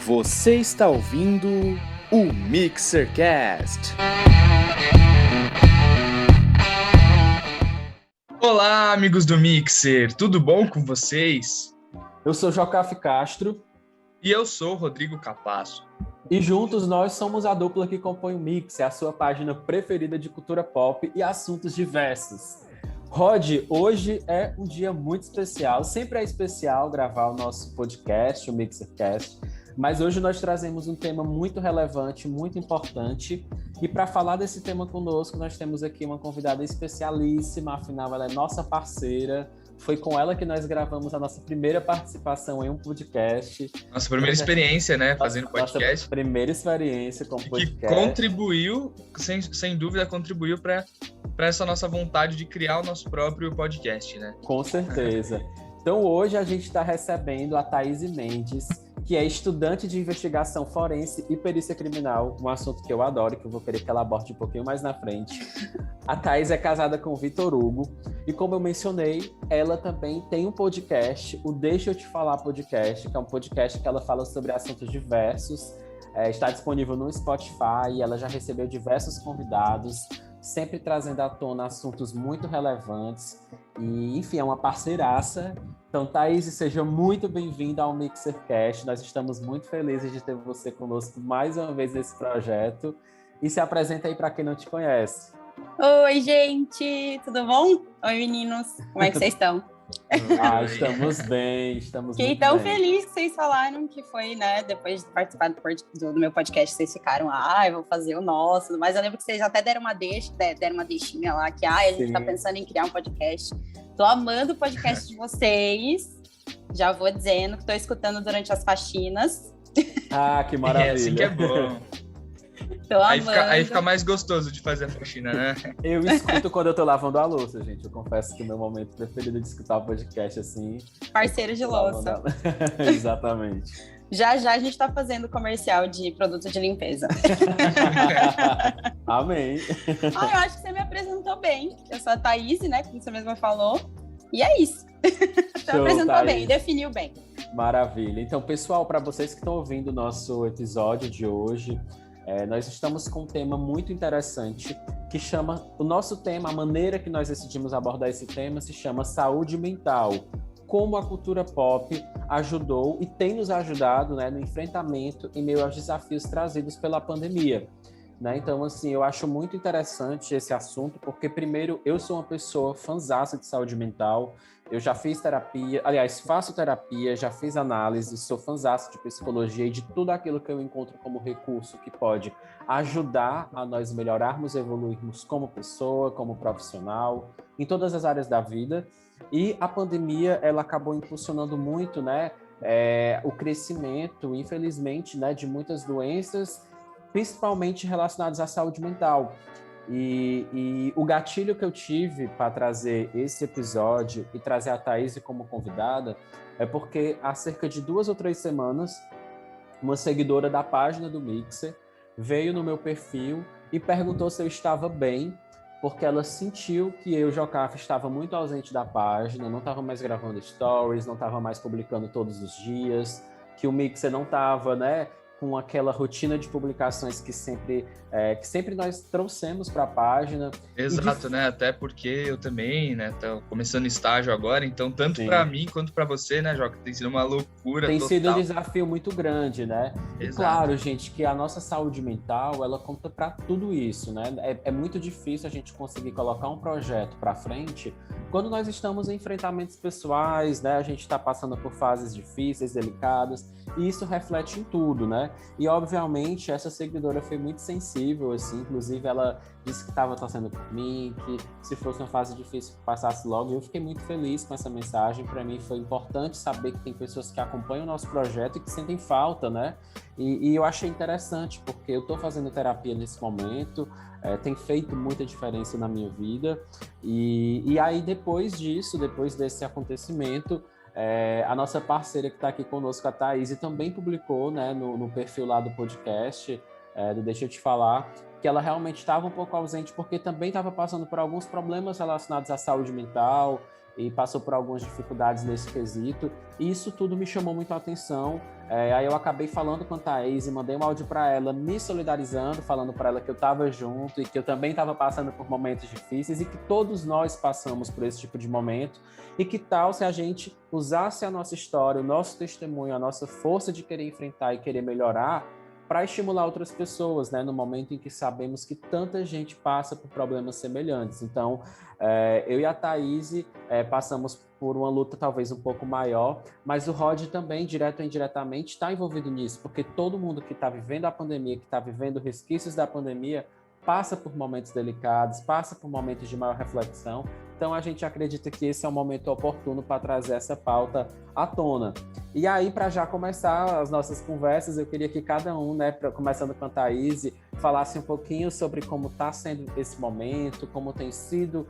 Você está ouvindo o Mixercast. Olá, amigos do Mixer, tudo bom com vocês? Eu sou Jocafe Castro. E eu sou Rodrigo Capasso. E juntos nós somos a dupla que compõe o Mixer, a sua página preferida de cultura pop e assuntos diversos. Rod, hoje é um dia muito especial, sempre é especial gravar o nosso podcast, o Mixercast, mas hoje nós trazemos um tema muito relevante, muito importante, e para falar desse tema conosco, nós temos aqui uma convidada especialíssima, afinal ela é nossa parceira, foi com ela que nós gravamos a nossa primeira participação em um podcast. Nossa primeira experiência, né, fazendo podcast. Nossa primeira experiência com podcast. Que contribuiu, sem dúvida, contribuiu para essa nossa vontade de criar o nosso próprio podcast, né? Com certeza. Então hoje a gente está recebendo a Thaís Mendes, que é estudante de investigação forense e perícia criminal, um assunto que eu adoro, que eu vou querer que ela aborde um pouquinho mais na frente. A Thaís é casada com o Vitor Hugo, e como eu mencionei, ela também tem um podcast, o Deixa Eu Te Falar Podcast, que é um podcast que ela fala sobre assuntos diversos, está disponível no Spotify, e ela já recebeu diversos convidados, sempre trazendo à tona assuntos muito relevantes, e enfim, é uma parceiraça. Então, Thaís, seja muito bem-vinda ao Mixercast. Nós estamos muito felizes de ter você conosco mais uma vez nesse projeto. E se apresenta aí para quem não te conhece. Oi, gente! Tudo bom? Oi, meninos! Como é que vocês estão? Estamos bem, estamos Fiquei muito tão bem. feliz que vocês falaram que foi, né? Depois de participar do meu podcast, vocês ficaram, eu vou fazer o nosso. Mas eu lembro que vocês até deram uma deixinha lá, que a gente tá pensando em criar um podcast. Tô amando o podcast de vocês. Já vou dizendo que tô escutando durante as faxinas. Ah, que maravilha! É assim que é bom. Tô amando. Aí fica mais gostoso de fazer a faxina, né? Eu escuto quando eu tô lavando a louça, gente. Eu confesso que o meu momento preferido de escutar o podcast assim... Parceiro de louça. Exatamente. Já a gente tá fazendo comercial de produto de limpeza. Amém. Eu acho que você me apresentou bem. Eu sou a Thaís, né? Como você mesma falou. E é isso. Você me apresentou Thaís. bem, definiu bem. Maravilha. Então, pessoal, para vocês que estão ouvindo o nosso episódio de hoje, nós estamos com um tema muito interessante que chama... O nosso tema, a maneira que nós decidimos abordar esse tema se chama saúde mental. Como a cultura pop ajudou e tem nos ajudado, né, no enfrentamento em meio aos desafios trazidos pela pandemia. Né? Então, assim, eu acho muito interessante esse assunto, porque, primeiro, eu sou uma pessoa fãzaça de saúde mental, eu já fiz terapia, aliás, faço terapia, já fiz análise, sou fãzaça de psicologia e de tudo aquilo que eu encontro como recurso que pode ajudar a nós melhorarmos e evoluirmos como pessoa, como profissional, em todas as áreas da vida. E a pandemia, ela acabou impulsionando muito, né, o crescimento, infelizmente, né, de muitas doenças, principalmente relacionadas à saúde mental. E o gatilho que eu tive para trazer esse episódio e trazer a Thaís como convidada é porque há cerca de 2 ou 3 semanas, uma seguidora da página do Mixer veio no meu perfil e perguntou se eu estava bem, porque ela sentiu que eu, Jocafe, estava muito ausente da página, não estava mais gravando stories, não estava mais publicando todos os dias, que o Mixer não estava, né, com aquela rotina de publicações que sempre nós trouxemos para a página. Exato, né? Até porque eu também, né, tô começando estágio agora, então tanto para mim quanto para você, né, Joca, tem sido uma loucura Tem total. sido um desafio muito grande, né? E Exato. claro, gente, que a nossa saúde mental, ela conta para tudo isso, né? É muito difícil a gente conseguir colocar um projeto para frente quando nós estamos em enfrentamentos pessoais, né? A gente está passando por fases difíceis, delicadas, e isso reflete em tudo, né? E, obviamente, essa seguidora foi muito sensível, assim, inclusive ela disse que estava torcendo por mim, que se fosse uma fase difícil, passasse logo. E eu fiquei muito feliz com essa mensagem. Para mim foi importante saber que tem pessoas que acompanham o nosso projeto e que sentem falta, né? E eu achei interessante, porque eu estou fazendo terapia nesse momento, tem feito muita diferença na minha vida. E aí, depois disso, depois desse acontecimento, a nossa parceira que está aqui conosco, a Thaís, também publicou, né, no perfil lá do podcast, do Deixa Eu Te Falar, que ela realmente estava um pouco ausente porque também estava passando por alguns problemas relacionados à saúde mental e passou por algumas dificuldades nesse quesito, e isso tudo me chamou muito a atenção. Aí eu acabei falando com a Thaís e mandei um áudio para ela, me solidarizando, falando para ela que eu estava junto e que eu também estava passando por momentos difíceis e que todos nós passamos por esse tipo de momento, e que tal se a gente usasse a nossa história, o nosso testemunho, a nossa força de querer enfrentar e querer melhorar, para estimular outras pessoas, né, no momento em que sabemos que tanta gente passa por problemas semelhantes. Então, eu e a Thaís passamos por uma luta talvez um pouco maior, mas o Rod também, direto ou indiretamente, está envolvido nisso, porque todo mundo que está vivendo a pandemia, que está vivendo resquícios da pandemia, passa por momentos delicados, passa por momentos de maior reflexão. Então, a gente acredita que esse é um momento oportuno para trazer essa pauta à tona. E aí, para já começar as nossas conversas, eu queria que cada um, né, começando com a Thaís, falasse um pouquinho sobre como está sendo esse momento, como tem sido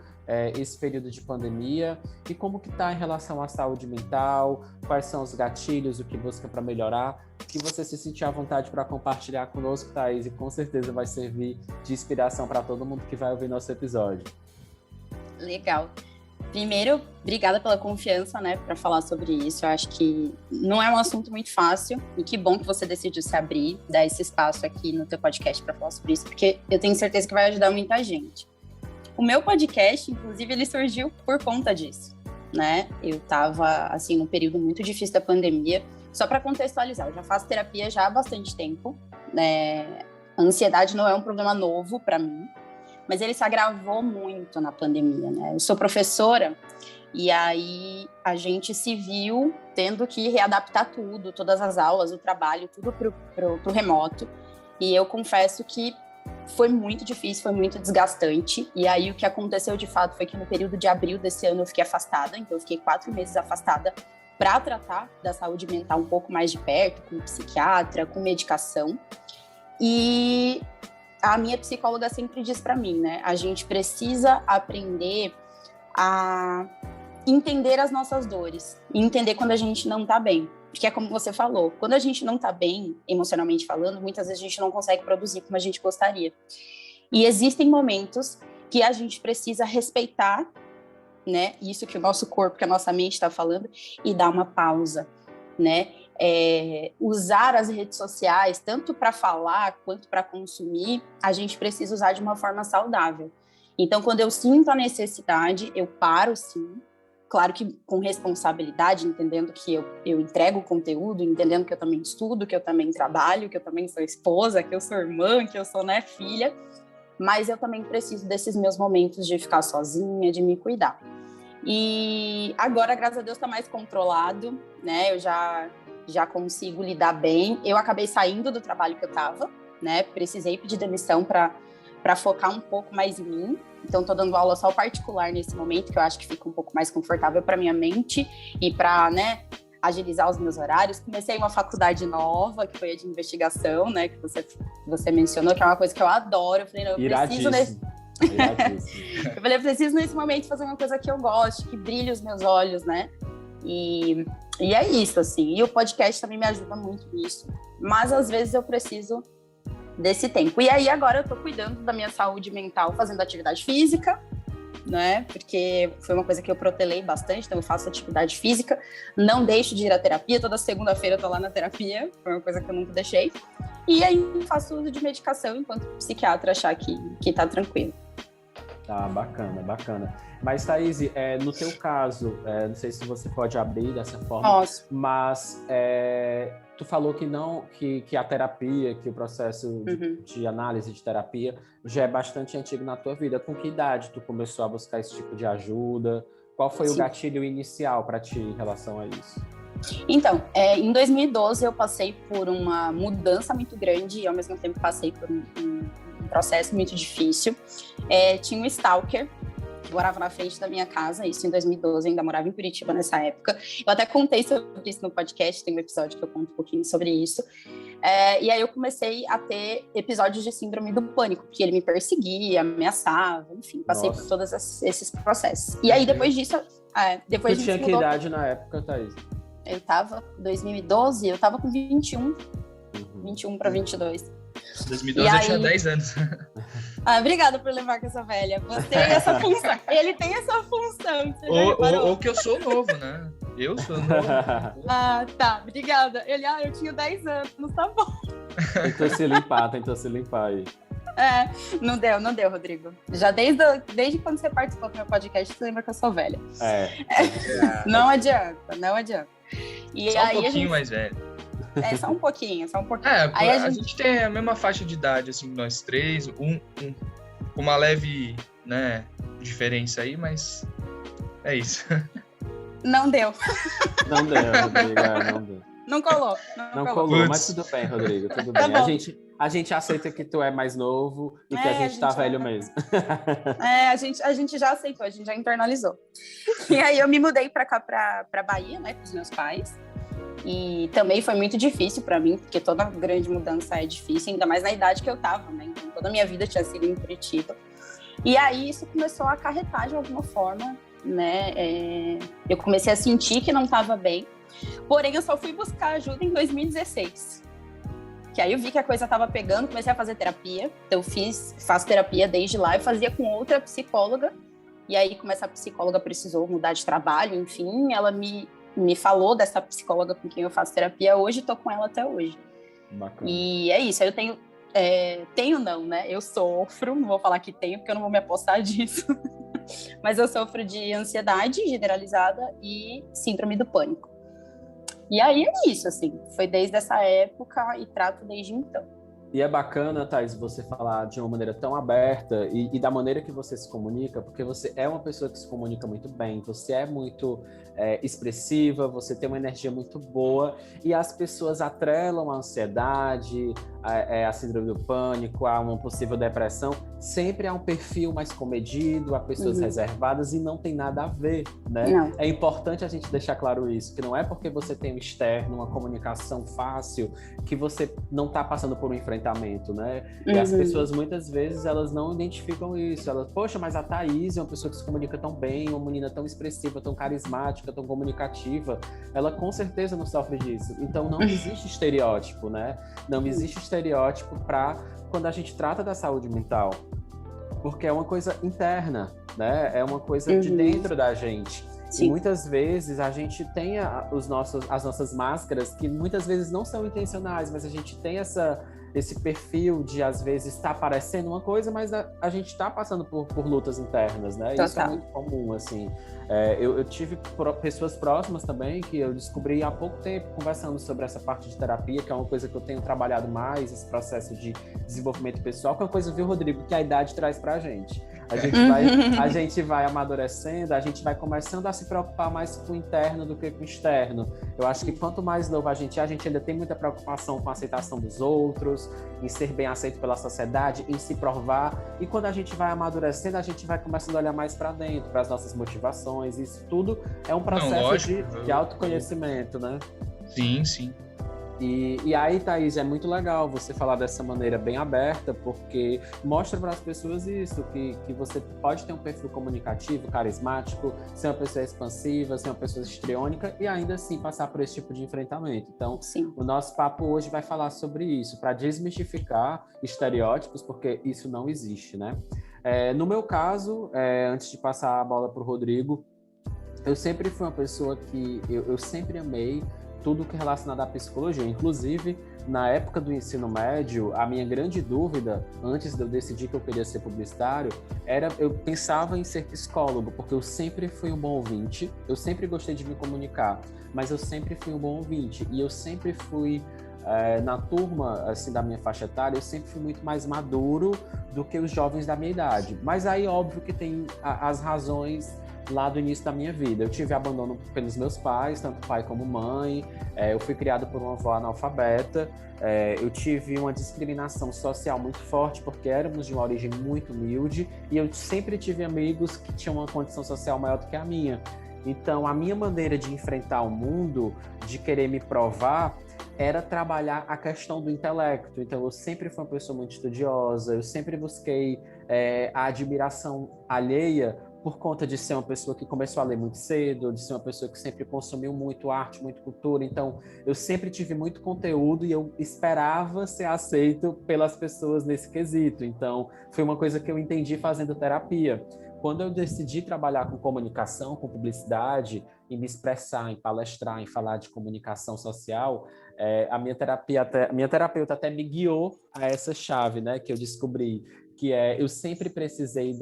esse período de pandemia e como que está em relação à saúde mental, quais são os gatilhos, o que busca para melhorar, que você se sentir à vontade para compartilhar conosco, Thaís, e com certeza vai servir de inspiração para todo mundo que vai ouvir nosso episódio. Legal. Primeiro, obrigada pela confiança, né, para falar sobre isso. Eu acho que não é um assunto muito fácil e que bom que você decidiu se abrir, dar esse espaço aqui no teu podcast para falar sobre isso, porque eu tenho certeza que vai ajudar muita gente. O meu podcast, inclusive, ele surgiu por conta disso, né? Eu estava, assim, num período muito difícil da pandemia. Só para contextualizar, eu já faço terapia já há bastante tempo, né? A ansiedade não é um problema novo para mim, mas ele se agravou muito na pandemia, né? Eu sou professora e aí a gente se viu tendo que readaptar tudo, todas as aulas, o trabalho, tudo pro remoto. E eu confesso que foi muito difícil, foi muito desgastante. E aí o que aconteceu de fato foi que no período de abril desse ano eu fiquei afastada, então eu fiquei 4 meses afastada para tratar da saúde mental um pouco mais de perto, com psiquiatra, com medicação. E a minha psicóloga sempre diz para mim, né? A gente precisa aprender a entender as nossas dores e entender quando a gente não tá bem. Porque é como você falou, quando a gente não tá bem, emocionalmente falando, muitas vezes a gente não consegue produzir como a gente gostaria. E existem momentos que a gente precisa respeitar, né? Isso que o nosso corpo, que a nossa mente está falando, e dar uma pausa, né? Usar as redes sociais, tanto para falar quanto para consumir, a gente precisa usar de uma forma saudável. Então, quando eu sinto a necessidade, eu paro sim, claro que com responsabilidade, entendendo que eu entrego o conteúdo, entendendo que eu também estudo, que eu também trabalho, que eu também sou esposa, que eu sou irmã, que eu sou, né, filha, mas eu também preciso desses meus momentos de ficar sozinha, de me cuidar. E agora, graças a Deus, está mais controlado, né? Eu já consigo lidar bem. Eu acabei saindo do trabalho que eu estava, né? Precisei pedir demissão para focar um pouco mais em mim. Então, estou dando aula só particular nesse momento, que eu acho que fica um pouco mais confortável para minha mente e para, né, agilizar os meus horários. Comecei uma faculdade nova, que foi a de investigação, né? Que você mencionou, que é uma coisa que eu adoro. Eu falei, não, eu preciso eu falei, eu preciso nesse momento fazer uma coisa que eu gosto, que brilhe os meus olhos, né? E é isso, assim. E o podcast também me ajuda muito nisso. Mas, às vezes, eu preciso desse tempo. E aí, agora, eu tô cuidando da minha saúde mental, fazendo atividade física, né? Porque foi uma coisa que eu protelei bastante, então eu faço atividade física. Não deixo de ir à terapia. Toda segunda-feira eu tô lá na terapia. Foi uma coisa que eu nunca deixei. E aí, faço uso de medicação enquanto o psiquiatra achar que tá tranquilo. Tá, bacana. Mas, Thaís, no teu caso, não sei se você pode abrir dessa forma, Posso. Mas tu falou que a terapia, que o processo de análise de terapia já é bastante antigo na tua vida. Com que idade tu começou a buscar esse tipo de ajuda? Qual foi o gatilho inicial para ti em relação a isso? Então, em 2012 eu passei por uma mudança muito grande e ao mesmo tempo passei por um processo muito difícil. Tinha um stalker que morava na frente da minha casa, isso em 2012, eu ainda morava em Curitiba nessa época. Eu até contei sobre isso no podcast, tem um episódio que eu conto um pouquinho sobre isso. E aí eu comecei a ter episódios de síndrome do pânico, porque ele me perseguia, ameaçava, enfim, passei por todos esses processos. E aí depois disso... Tu tinha que idade na época, Thaís? Eu tava, em 2012, eu tava com 21 para 22. Em 2012 eu tinha 10 anos. Obrigada por levar com essa velha. Você tem essa função. Ele tem essa função. Ou que eu sou novo, né? Eu sou novo. Tá. Obrigada. Ele, eu tinha 10 anos, tá bom. Tentou se limpar aí. Não deu, Rodrigo. Já desde quando você participou do meu podcast, você lembra que eu sou velha. Não adianta. E só aí um pouquinho mais velho. Só um pouquinho. Aí a gente tem a mesma faixa de idade, assim, nós três, uma leve, né, diferença aí, mas é isso. Não deu. Não deu, Rodrigo, não deu. Não colou. Não colou, mas tudo bem, Rodrigo, tudo bem. Tá A gente aceita que tu é mais novo e que a gente tá velho mesmo. A gente já aceitou, a gente já internalizou. E aí eu me mudei pra cá, pra Bahia, né, com os meus pais. E também foi muito difícil para mim, porque toda grande mudança é difícil, ainda mais na idade que eu tava, né? Então toda a minha vida tinha sido em Curitiba. E aí isso começou a acarretar de alguma forma, né? Eu comecei a sentir que não estava bem, porém eu só fui buscar ajuda em 2016. Que aí eu vi que a coisa estava pegando, comecei a fazer terapia. Então faço terapia desde lá, eu fazia com outra psicóloga. E aí, como essa psicóloga precisou mudar de trabalho, enfim, ela me falou dessa psicóloga com quem eu faço terapia hoje, tô com ela até hoje. Bacana. E é isso, eu tenho não, né? Eu sofro, não vou falar que tenho, porque eu não vou me apostar disso, mas eu sofro de ansiedade generalizada e síndrome do pânico. E aí é isso, assim, foi desde essa época e trato desde então. E é bacana, Thaís, você falar de uma maneira tão aberta e da maneira que você se comunica, porque você é uma pessoa que se comunica muito bem, você é muito expressiva, você tem uma energia muito boa e as pessoas atrelam a ansiedade, a síndrome do pânico, a uma possível depressão, sempre há um perfil mais comedido, há pessoas reservadas e não tem nada a ver, né? Não. É importante a gente deixar claro isso, que não é porque você tem um externo, uma comunicação fácil, que você não está passando por um enfrentamento, né? E as pessoas, muitas vezes, elas não identificam isso. Elas, poxa, mas a Thaís é uma pessoa que se comunica tão bem, uma menina tão expressiva, tão carismática, tão comunicativa. Ela, com certeza, não sofre disso. Então, não existe estereótipo, né? Não existe estereótipo para quando a gente trata da saúde mental. Porque é uma coisa interna, né? É uma coisa de dentro da gente. Sim. E muitas vezes a gente tem as nossas máscaras que muitas vezes não são intencionais, mas a gente tem esse perfil de, às vezes, estar parecendo uma coisa, mas a gente está passando por lutas internas, né? Total. Isso é muito comum, assim. Eu tive pessoas próximas também que eu descobri há pouco tempo, conversando sobre essa parte de terapia, que é uma coisa que eu tenho trabalhado mais, esse processo de desenvolvimento pessoal, que é uma coisa, viu, Rodrigo, que a idade traz pra gente. A gente vai amadurecendo, a gente vai começando a se preocupar mais com o interno do que com o externo. Eu acho que quanto mais novo a gente ainda tem muita preocupação com a aceitação dos outros, em ser bem aceito pela sociedade, em se provar. E quando a gente vai amadurecendo, a gente vai começando a olhar mais para dentro, para as nossas motivações. Isso tudo é um processo de autoconhecimento, né? Sim, sim. E aí, Thaís, é muito legal você falar dessa maneira bem aberta, porque mostra para as pessoas isso, que você pode ter um perfil comunicativo, carismático, ser uma pessoa expansiva, ser uma pessoa histriônica e ainda assim passar por esse tipo de enfrentamento. Então, sim, o nosso papo hoje vai falar sobre isso, para desmistificar estereótipos, porque isso não existe, né? No meu caso, antes de passar a bola para o Rodrigo, eu sempre fui uma pessoa que eu sempre amei tudo que é relacionado à psicologia. Inclusive, na época do ensino médio, a minha grande dúvida, antes de eu decidir que eu queria ser publicitário, eu pensava em ser psicólogo, porque eu sempre fui um bom ouvinte, eu sempre gostei de me comunicar, mas eu sempre fui um bom ouvinte, e eu sempre fui, na turma, assim, da minha faixa etária, eu sempre fui muito mais maduro do que os jovens da minha idade. Mas aí, óbvio que tem as razões lá do início da minha vida. Eu tive abandono pelos meus pais, tanto pai como mãe. Eu fui criado por uma avó analfabeta. Eu tive uma discriminação social muito forte, porque éramos de uma origem muito humilde, e eu sempre tive amigos que tinham uma condição social maior do que a minha. Então, a minha maneira de enfrentar o mundo, de querer me provar, era trabalhar a questão do intelecto. Então, eu sempre fui uma pessoa muito estudiosa, eu sempre busquei a admiração alheia por conta de ser uma pessoa que começou a ler muito cedo, de ser uma pessoa que sempre consumiu muito arte, muito cultura. Então, eu sempre tive muito conteúdo e eu esperava ser aceito pelas pessoas nesse quesito. Então, foi uma coisa que eu entendi fazendo terapia. Quando eu decidi trabalhar com comunicação, com publicidade, em me expressar, em palestrar, em falar de comunicação social, a minha terapeuta até me guiou a essa chave, né, que eu descobri, que eu sempre precisei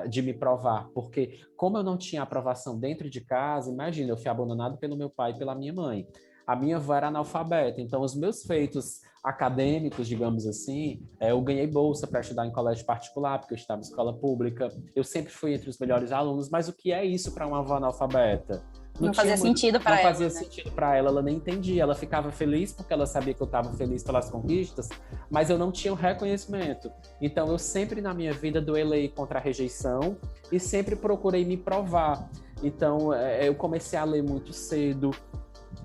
de me provar, porque como eu não tinha aprovação dentro de casa, imagina, eu fui abandonado pelo meu pai e pela minha mãe. A minha avó era analfabeta, então os meus feitos acadêmicos, digamos assim, eu ganhei bolsa para estudar em colégio particular, porque eu estava em escola pública. Eu sempre fui entre os melhores alunos, mas o que é isso para uma avó analfabeta? Não fazia sentido para ela. Não fazia sentido para ela, ela nem entendia. Ela ficava feliz porque ela sabia que eu estava feliz pelas conquistas, mas eu não tinha o reconhecimento. Então eu sempre na minha vida duelei contra a rejeição e sempre procurei me provar. Então eu comecei a ler muito cedo,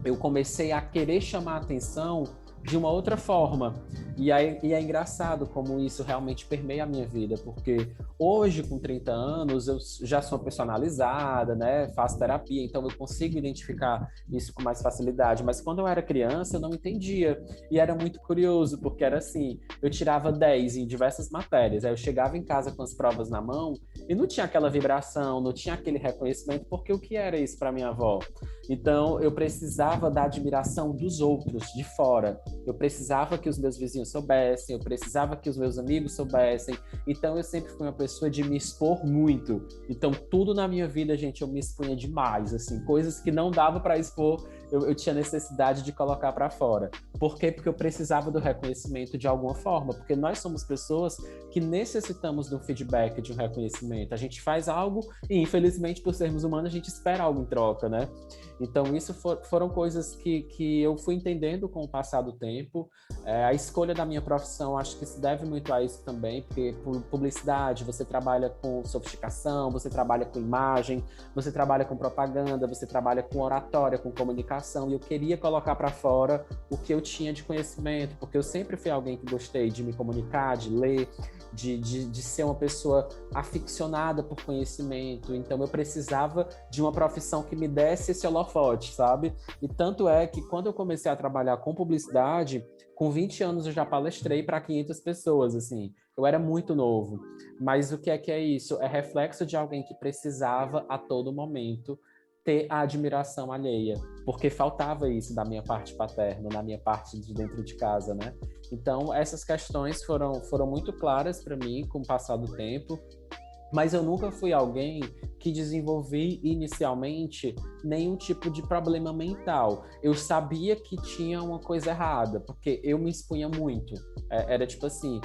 eu comecei a querer chamar a atenção de uma outra forma. E é engraçado como isso realmente permeia a minha vida, porque hoje, com 30 anos, eu já sou personalizada, né? Faço terapia, então eu consigo identificar isso com mais facilidade. Mas quando eu era criança, eu não entendia. E era muito curioso, porque era assim, eu tirava 10 em diversas matérias, aí eu chegava em casa com as provas na mão e não tinha aquela vibração, não tinha aquele reconhecimento, porque o que era isso para minha avó? Então, eu precisava da admiração dos outros, de fora. Eu precisava que os meus vizinhos soubessem, eu precisava que os meus amigos soubessem. Então, eu sempre fui uma pessoa de me expor muito. Então, tudo na minha vida, gente, eu me expunha demais, assim, coisas que não dava para expor, eu tinha necessidade de colocar para fora. Por quê? Porque eu precisava do reconhecimento de alguma forma, porque nós somos pessoas que necessitamos do feedback, de um reconhecimento. A gente faz algo e, infelizmente, por sermos humanos, a gente espera algo em troca, né? Então, isso foram coisas que eu fui entendendo com o passar do tempo. A escolha da minha profissão, acho que se deve muito a isso também, porque por publicidade, você trabalha com sofisticação, você trabalha com imagem, você trabalha com propaganda, você trabalha com oratória, com comunicação, e eu queria colocar para fora o que eu tinha de conhecimento, porque eu sempre fui alguém que gostei de me comunicar, de ler, de ser uma pessoa aficionada por conhecimento. Então eu precisava de uma profissão que me desse esse holofote, sabe? E tanto é que quando eu comecei a trabalhar com publicidade, com 20 anos eu já palestrei para 500 pessoas, assim. Eu era muito novo. Mas o que é isso? É reflexo de alguém que precisava a todo momento ter a admiração alheia, porque faltava isso da minha parte paterna, na minha parte de dentro de casa, né? Então, essas questões foram muito claras para mim com o passar do tempo, mas eu nunca fui alguém que desenvolvi inicialmente nenhum tipo de problema mental. Eu sabia que tinha uma coisa errada, porque eu me expunha muito. Era tipo assim,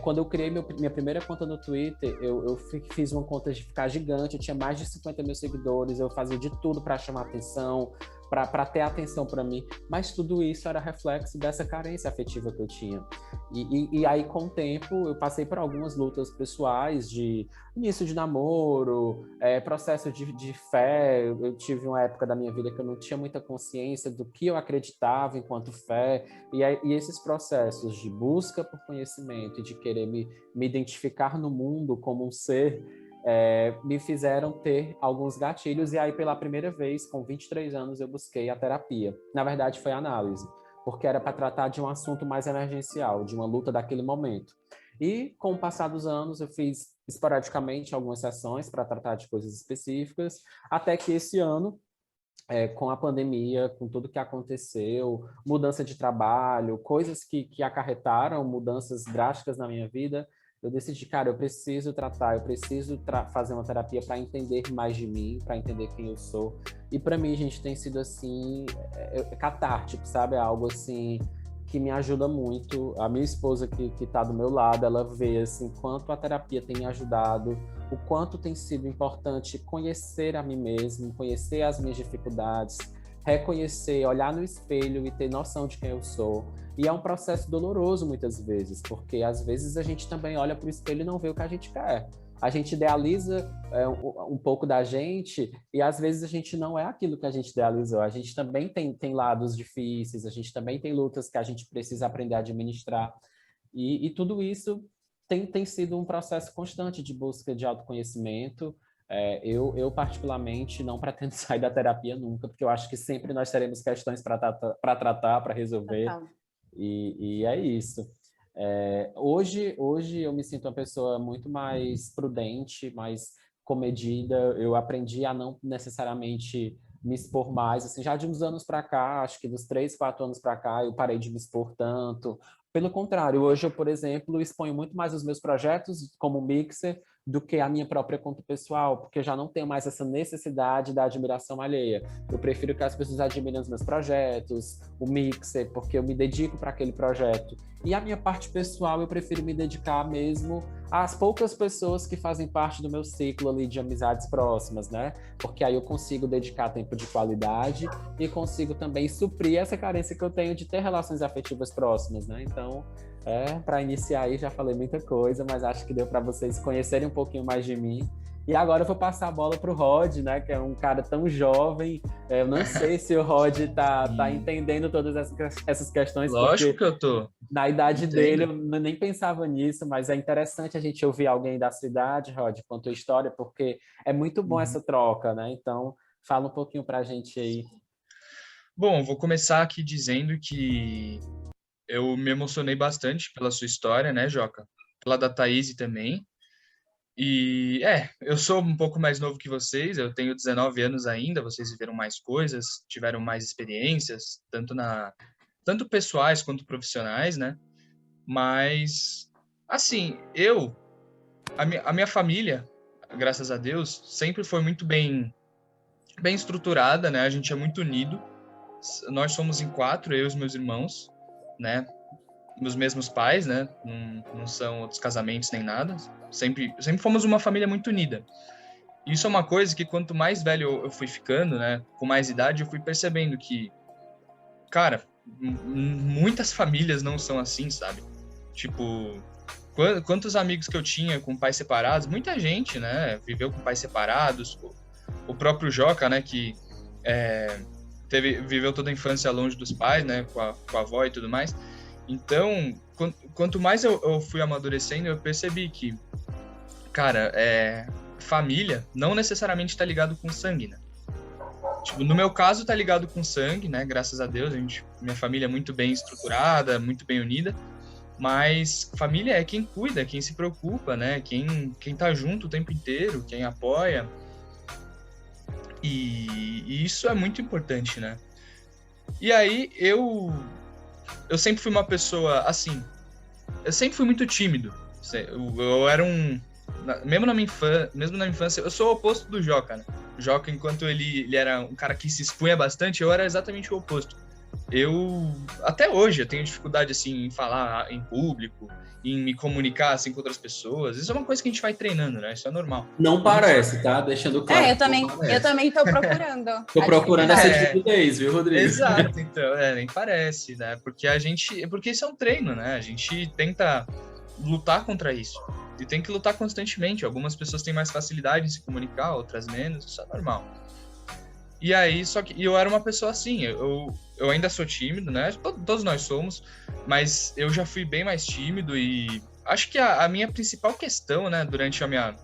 quando eu criei minha primeira conta no Twitter, eu fiz uma conta de ficar gigante, eu tinha mais de 50 mil seguidores, eu fazia de tudo para chamar atenção, para ter atenção para mim, mas tudo isso era reflexo dessa carência afetiva que eu tinha. E aí, com o tempo, eu passei por algumas lutas pessoais, de início de namoro, processo de fé. Eu tive uma época da minha vida que eu não tinha muita consciência do que eu acreditava enquanto fé, e esses processos de busca por conhecimento e de querer me identificar no mundo como um ser, me fizeram ter alguns gatilhos, e aí pela primeira vez, com 23 anos, eu busquei a terapia. Na verdade, foi a análise, porque era para tratar de um assunto mais emergencial, de uma luta daquele momento. E com o passar dos anos, eu fiz esporadicamente algumas sessões para tratar de coisas específicas, até que esse ano, com a pandemia, com tudo que aconteceu, mudança de trabalho, coisas que acarretaram mudanças drásticas na minha vida, eu decidi, cara, eu preciso tratar, eu preciso fazer uma terapia para entender mais de mim, para entender quem eu sou. E para mim, gente, tem sido assim, catártico, sabe? É algo assim que me ajuda muito. A minha esposa que tá do meu lado, ela vê assim quanto a terapia tem me ajudado, o quanto tem sido importante conhecer a mim mesmo, conhecer as minhas dificuldades, reconhecer, olhar no espelho e ter noção de quem eu sou. E é um processo doloroso muitas vezes, porque às vezes a gente também olha para o espelho e não vê o que a gente quer. A gente idealiza um pouco da gente e às vezes a gente não é aquilo que a gente idealizou. A gente também tem lados difíceis, a gente também tem lutas que a gente precisa aprender a administrar. E tudo isso tem sido um processo constante de busca de autoconhecimento, Eu particularmente, não pretendo sair da terapia nunca, porque eu acho que sempre nós teremos questões para tratar, para resolver, e é isso. Hoje eu me sinto uma pessoa muito mais prudente, mais comedida. Eu aprendi a não necessariamente me expor mais, assim, já de uns anos para cá, acho que dos 3, 4 anos para cá, eu parei de me expor tanto. Pelo contrário, hoje eu, por exemplo, exponho muito mais os meus projetos como mixer do que a minha própria conta pessoal, porque eu já não tenho mais essa necessidade da admiração alheia. Eu prefiro que as pessoas admirem os meus projetos, o mixer, porque eu me dedico para aquele projeto. E a minha parte pessoal, eu prefiro me dedicar mesmo às poucas pessoas que fazem parte do meu ciclo ali de amizades próximas, né? Porque aí eu consigo dedicar tempo de qualidade e consigo também suprir essa carência que eu tenho de ter relações afetivas próximas, né? Então, para iniciar aí, já falei muita coisa, mas acho que deu para vocês conhecerem um pouquinho mais de mim. E agora eu vou passar a bola pro Rod, né? Que é um cara tão jovem. Eu não sei se o Rod tá entendendo todas essas questões. Lógico que eu tô. Na idade dele, eu nem pensava nisso, mas é interessante a gente ouvir alguém da sua idade, Rod, com a tua história, porque é muito bom essa troca, né? Então, fala um pouquinho pra gente aí. Bom, vou começar aqui dizendo que eu me emocionei bastante pela sua história, né, Joca? Pela da Thaís também. E, eu sou um pouco mais novo que vocês, eu tenho 19 anos ainda, vocês viveram mais coisas, tiveram mais experiências, tanto pessoais quanto profissionais, né? Mas, assim, a minha família, graças a Deus, sempre foi muito bem estruturada, né? A gente é muito unido. Nós somos em 4, eu e os meus irmãos, né? Meus mesmos pais, né? Não são outros casamentos nem nada. Sempre fomos uma família muito unida. Isso é uma coisa que quanto mais velho eu fui ficando, né? Com mais idade, eu fui percebendo que, cara, muitas famílias não são assim, sabe? Tipo, quantos amigos que eu tinha com pais separados? Muita gente, né? Viveu com pais separados. O próprio Joca, né? Que viveu toda a infância longe dos pais, né? Com a avó e tudo mais. Então, quanto mais eu fui amadurecendo, eu percebi que, cara, família não necessariamente está ligado com sangue, né? Tipo, no meu caso, tá ligado com sangue, né? Graças a Deus, minha família é muito bem estruturada, muito bem unida. Mas família é quem cuida, quem se preocupa, né? Quem tá junto o tempo inteiro, quem apoia. E isso é muito importante, né? E aí, eu sempre fui uma pessoa, assim, eu sempre fui muito tímido. Eu era mesmo na minha infância, eu sou o oposto do Joca, né? O Joca, enquanto ele era um cara que se expunha bastante, eu era exatamente o oposto. Até hoje, eu tenho dificuldade, assim, em falar em público, em me comunicar, assim, com outras pessoas. Isso é uma coisa que a gente vai treinando, né? Isso é normal. Não parece, tá? Deixando claro. Eu também tô procurando. Tô procurando essa timidez, viu, Rodrigo? Exato, então, nem parece, né? Porque isso é um treino, né? A gente tenta lutar contra isso. E tem que lutar constantemente. Algumas pessoas têm mais facilidade em se comunicar, outras menos. Isso é normal. E aí, só que eu era uma pessoa assim, eu ainda sou tímido, né? Todos nós somos, mas eu já fui bem mais tímido e acho que a minha principal questão, né, durante a minha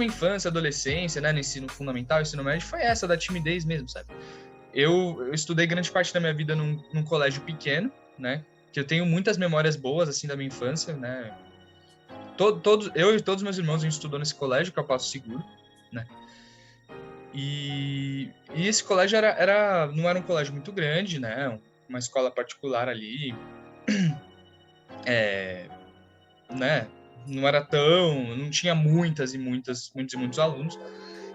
infância, adolescência, né, no ensino fundamental, ensino médio, foi essa da timidez mesmo, sabe? Eu estudei grande parte da minha vida num colégio pequeno, né? Que eu tenho muitas memórias boas, assim, da minha infância, né? Eu e todos meus irmãos, a gente estudou nesse colégio, que é o Passo Seguro, né? E esse colégio não era um colégio muito grande, né? Uma escola particular ali, né? Não tinha muitos alunos.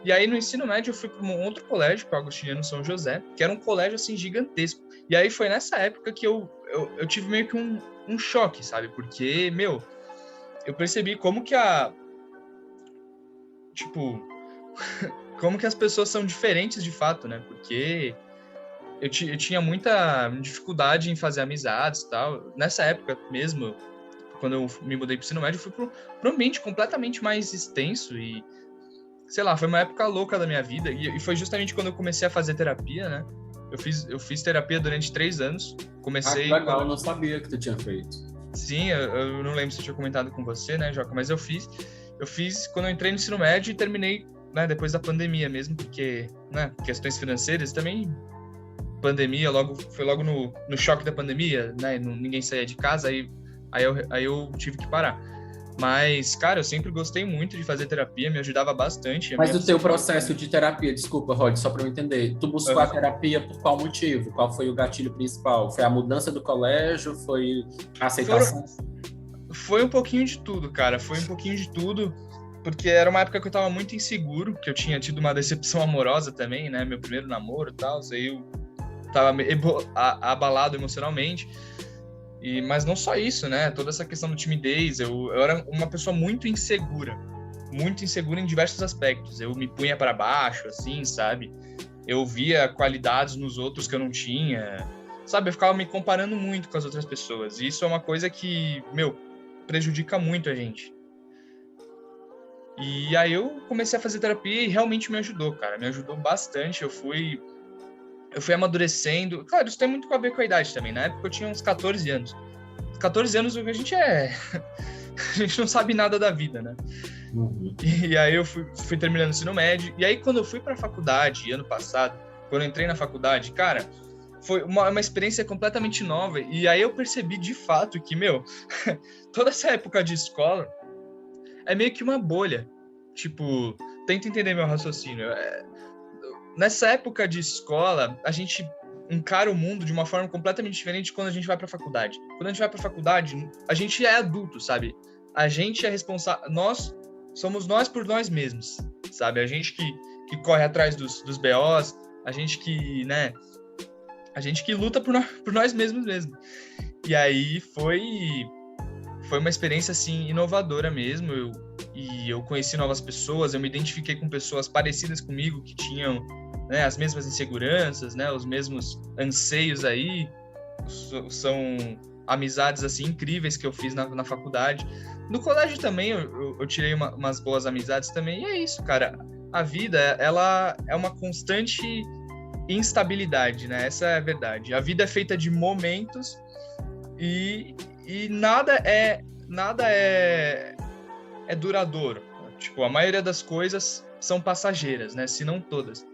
E aí no ensino médio eu fui para um outro colégio, que é o Agostiniano São José, que era um colégio assim gigantesco. E aí foi nessa época que eu tive meio que um choque, sabe? Porque, eu percebi como que como que as pessoas são diferentes de fato, né? Porque eu tinha muita dificuldade em fazer amizades e tal. Nessa época mesmo, quando eu me mudei pro ensino médio, eu fui pro um ambiente completamente mais extenso e, sei lá, foi uma época louca da minha vida. E foi justamente quando eu comecei a fazer terapia, né? Eu fiz terapia durante 3 anos. Comecei... que legal, eu não sabia que tu tinha feito. Sim, eu não lembro se eu tinha comentado com você, né, Joca? Mas eu fiz. eu fiz quando eu entrei no ensino médio e terminei, né, depois da pandemia mesmo, porque, né, questões financeiras também, pandemia, foi logo no choque da pandemia, né, ninguém saía de casa, aí eu tive que parar. Mas, cara, eu sempre gostei muito de fazer terapia, me ajudava bastante. Mas o teu processo de terapia, desculpa, Rod, só para eu entender, tu buscou a terapia por qual motivo? Qual foi o gatilho principal? Foi a mudança do colégio? Foi a aceitação? Foi um pouquinho de tudo, cara, foi um pouquinho de tudo, porque era uma época que eu tava muito inseguro, que eu tinha tido uma decepção amorosa também, né, meu primeiro namoro e tal, aí eu tava abalado emocionalmente. Mas não só isso, né? Toda essa questão da timidez, eu era uma pessoa muito insegura em diversos aspectos. Eu me punha para baixo, assim, sabe? Eu via qualidades nos outros que eu não tinha, sabe? Eu ficava me comparando muito com as outras pessoas. E isso é uma coisa que, prejudica muito a gente. E aí eu comecei a fazer terapia e realmente me ajudou, cara. Me ajudou bastante. Eu fui amadurecendo. Claro, isso tem muito a ver com a idade também. Na época eu tinha uns 14 anos. 14 anos a gente a gente não sabe nada da vida, né? Uhum. E aí eu fui terminando o ensino médio. E aí quando eu fui pra faculdade, ano passado, quando eu entrei na faculdade, cara, foi uma experiência completamente nova. E aí eu percebi de fato que, toda essa época de escola é meio que uma bolha. Tipo, tenta entender meu raciocínio. Nessa época de escola, a gente encara o mundo de uma forma completamente diferente de quando a gente vai pra faculdade. Quando a gente vai pra faculdade, a gente é adulto, sabe? A gente é responsável... Somos nós por nós mesmos, sabe? A gente que corre atrás dos BOs, a gente que, né? A gente que luta por nós mesmos mesmo. E aí foi uma experiência, assim, inovadora mesmo. Eu conheci novas pessoas, eu me identifiquei com pessoas parecidas comigo, que tinham, né, as mesmas inseguranças, né, os mesmos anseios aí. São amizades, assim, incríveis que eu fiz na faculdade. No colégio também eu tirei umas boas amizades também. E é isso, cara. A vida, ela é uma constante instabilidade, né? Essa é a verdade. A vida é feita de momentos e nada é duradouro. Tipo, a maioria das coisas são passageiras, né? Se não todas.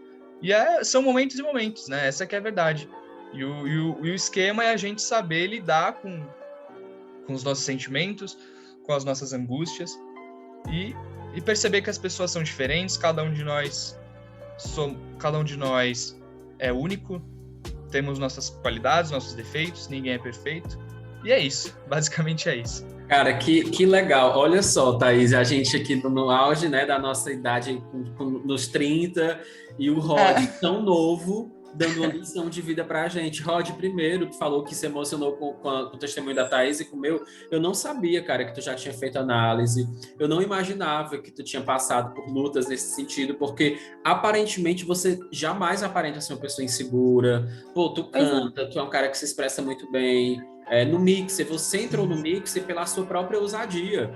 E são momentos e momentos, né? Essa que é a verdade. E o esquema é a gente saber lidar com os nossos sentimentos, com as nossas angústias e perceber que as pessoas são diferentes, cada um de nós é único, temos nossas qualidades, nossos defeitos, ninguém é perfeito. E é isso, basicamente é isso. Cara, que legal. Olha só, Thaís, a gente aqui no auge, né, da nossa idade, nos 30, e o Rod tão novo, dando uma lição de vida pra gente. Rod, primeiro, tu falou que se emocionou com o testemunho da Thaís e com o meu. Eu não sabia, cara, que tu já tinha feito análise. Eu não imaginava que tu tinha passado por lutas nesse sentido, porque aparentemente você jamais aparenta ser uma pessoa insegura. Pô, tu canta, tu é um cara que se expressa muito bem. No Mixer, você entrou no Mixer pela sua própria ousadia.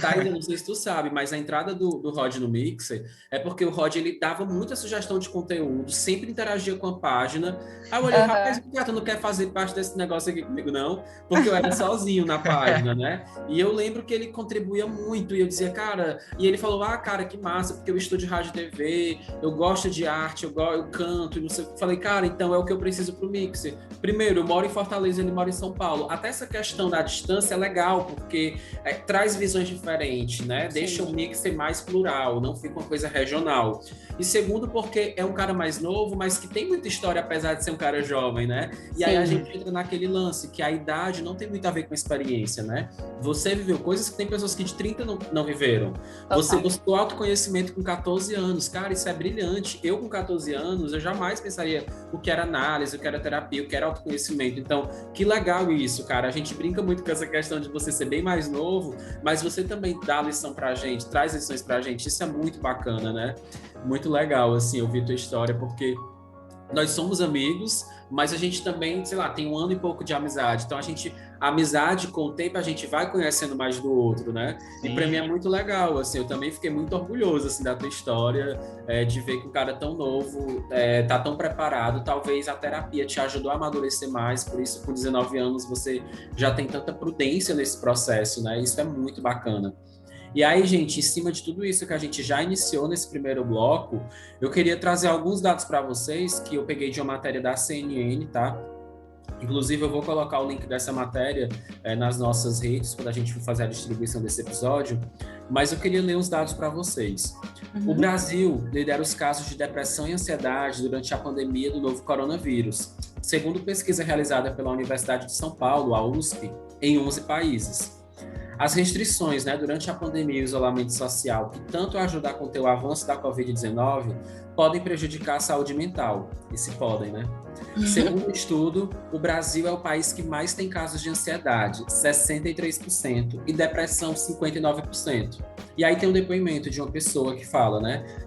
Thaís, eu não sei se tu sabe, mas a entrada do Rod no Mixer é porque o Rod, ele dava muita sugestão de conteúdo, sempre interagia com a página. Aí eu olhei, rapaz, tu não quer fazer parte desse negócio aqui comigo, não? Porque eu era sozinho na página, né? E eu lembro que ele contribuía muito, e eu dizia, cara... E ele falou, cara, que massa, porque eu estudo de rádio e TV, eu gosto de arte, eu canto, e não sei o que. Falei, cara, então é o que eu preciso pro Mixer. Primeiro, eu moro em Fortaleza, ele mora em São Paulo. Até essa questão da distância é legal, porque traz visões diferente, né? Sim. Deixa o mix ser mais plural, não fica uma coisa regional. E segundo, porque é um cara mais novo, mas que tem muita história, apesar de ser um cara jovem, né? E aí a gente entra naquele lance, que a idade não tem muito a ver com a experiência, né? Você viveu coisas que tem pessoas que de 30 não viveram. Você buscou autoconhecimento com 14 anos. Cara, isso é brilhante. Eu, com 14 anos, eu jamais pensaria o que era análise, o que era terapia, o que era autoconhecimento. Então, que legal isso, cara. A gente brinca muito com essa questão de você ser bem mais novo, mas você também dá lição pra gente, traz lições pra gente. Isso é muito bacana, né? Muito legal, assim, ouvir tua história, porque nós somos amigos, mas a gente também, sei lá, tem 1 ano e pouco de amizade. Então, a amizade, com o tempo, a gente vai conhecendo mais do outro, né? Sim. E pra mim é muito legal, assim, eu também fiquei muito orgulhoso, assim, da tua história, de ver que um cara tão novo tá tão preparado. Talvez a terapia te ajudou a amadurecer mais, por isso, com 19 anos, você já tem tanta prudência nesse processo, né? Isso é muito bacana. E aí, gente, em cima de tudo isso que a gente já iniciou nesse primeiro bloco, eu queria trazer alguns dados para vocês que eu peguei de uma matéria da CNN, tá? Inclusive, eu vou colocar o link dessa matéria nas nossas redes, quando a gente for fazer a distribuição desse episódio, mas eu queria ler os dados para vocês. O Brasil lidera os casos de depressão e ansiedade durante a pandemia do novo coronavírus, segundo pesquisa realizada pela Universidade de São Paulo, a USP, em 11 países. As restrições, durante a pandemia e o isolamento social, que tanto ajudam a conter o avanço da Covid-19, podem prejudicar a saúde mental. E se podem, né? Segundo o estudo, o Brasil é o país que mais tem casos de ansiedade, 63%, e depressão, 59%. E aí tem um depoimento de uma pessoa que fala,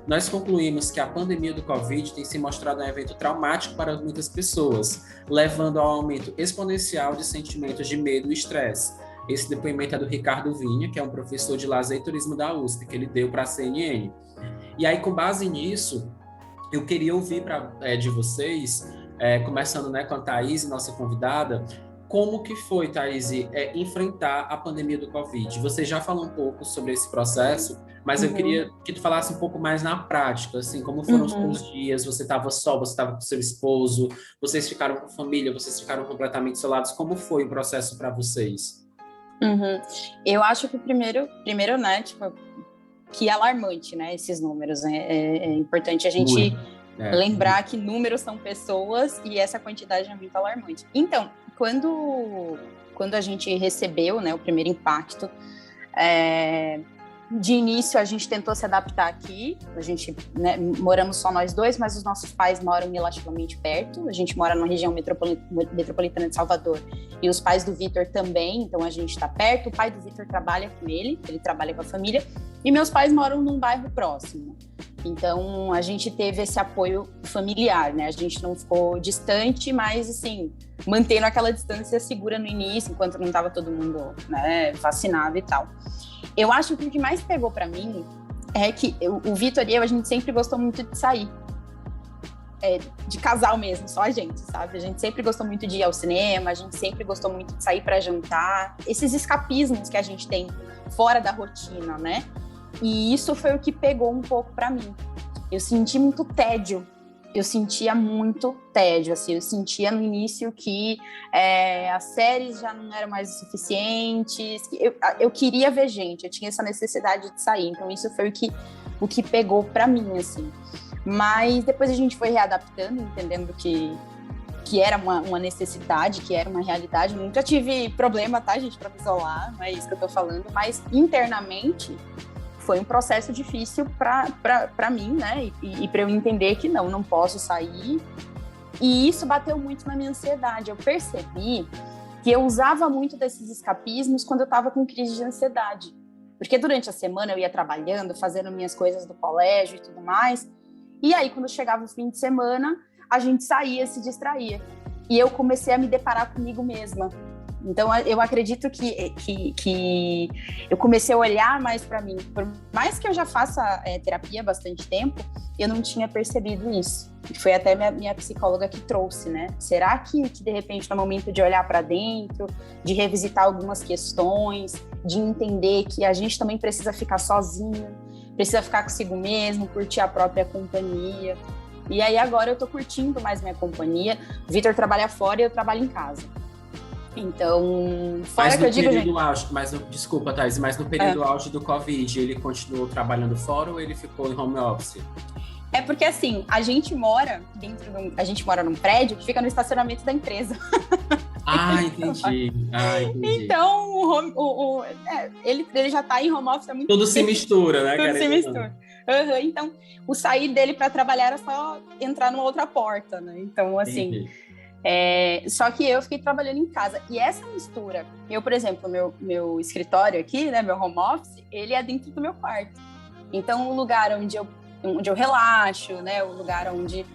nós concluímos que a pandemia do Covid tem se mostrado um evento traumático para muitas pessoas, levando ao aumento exponencial de sentimentos de medo e estresse. Esse depoimento é do Ricardo Vinha, que é um professor de lazer e turismo da USP, que ele deu para a CNN. E aí, com base nisso, eu queria ouvir de vocês, começando com a Thaís, nossa convidada, como que foi, Thaís, enfrentar a pandemia do Covid? Você já falou um pouco sobre esse processo, mas eu queria que tu falasse um pouco mais na prática, assim, como foram os seus dias, você estava só, você estava com seu esposo, vocês ficaram com família, vocês ficaram completamente isolados, como foi o processo para vocês? Eu acho que primeiro, que é alarmante, esses números, é importante a gente lembrar que números são pessoas e essa quantidade é muito alarmante. Então, quando a gente recebeu, o primeiro impacto, de início a gente tentou se adaptar aqui, a gente, moramos só nós dois, mas os nossos pais moram relativamente perto, a gente mora na região metropolitana de Salvador, e os pais do Vitor também, então a gente está perto, o pai do Vitor trabalha com ele trabalha com a família, e meus pais moram num bairro próximo, então a gente teve esse apoio familiar, a gente não ficou distante, mas assim, mantendo aquela distância segura no início, enquanto não estava todo mundo vacinado e tal. Eu acho que o que mais pegou pra mim é que o Vitor e eu, a gente sempre gostou muito de sair. De casal mesmo, só a gente, sabe? A gente sempre gostou muito de ir ao cinema, a gente sempre gostou muito de sair pra jantar. Esses escapismos que a gente tem fora da rotina, E isso foi o que pegou um pouco pra mim. Eu senti muito tédio. Eu sentia muito tédio, assim, eu sentia no início que as séries já não eram mais suficientes, eu queria ver gente, eu tinha essa necessidade de sair, então isso foi o que pegou pra mim, assim. Mas depois a gente foi readaptando, entendendo que era uma necessidade, que era uma realidade. Eu nunca tive problema, tá, gente, pra me isolar, não é isso que eu tô falando, mas internamente foi um processo difícil para mim, E para eu entender que não posso sair. E isso bateu muito na minha ansiedade. Eu percebi que eu usava muito desses escapismos quando eu estava com crise de ansiedade. Porque durante a semana eu ia trabalhando, fazendo minhas coisas do colégio e tudo mais. E aí, quando chegava o fim de semana, a gente saía, se distraía. E eu comecei a me deparar comigo mesma. Então, eu acredito que eu comecei a olhar mais para mim. Por mais que eu já faça terapia há bastante tempo, eu não tinha percebido isso. E foi até minha psicóloga que trouxe, Será que de repente, no momento de olhar para dentro, de revisitar algumas questões, de entender que a gente também precisa ficar sozinho, precisa ficar consigo mesmo, curtir a própria companhia. E aí, agora eu tô curtindo mais minha companhia. O Vitor trabalha fora e eu trabalho em casa. Então, fora que eu digo, gente... Desculpa, Thaís, mas no período auge do Covid, ele continuou trabalhando fora ou ele ficou em home office? É porque, assim, a gente mora num prédio que fica no estacionamento da empresa. Entendi. Então, ele já tá em home office há muito tempo. Tudo se mistura, né, Tudo se mistura. Então, o sair dele para trabalhar era só entrar numa outra porta, Então, assim... Entendi. Só que eu fiquei trabalhando em casa. E essa mistura, por exemplo, meu escritório aqui, meu home office, ele é dentro do meu quarto. Então, o lugar onde eu relaxo, o lugar onde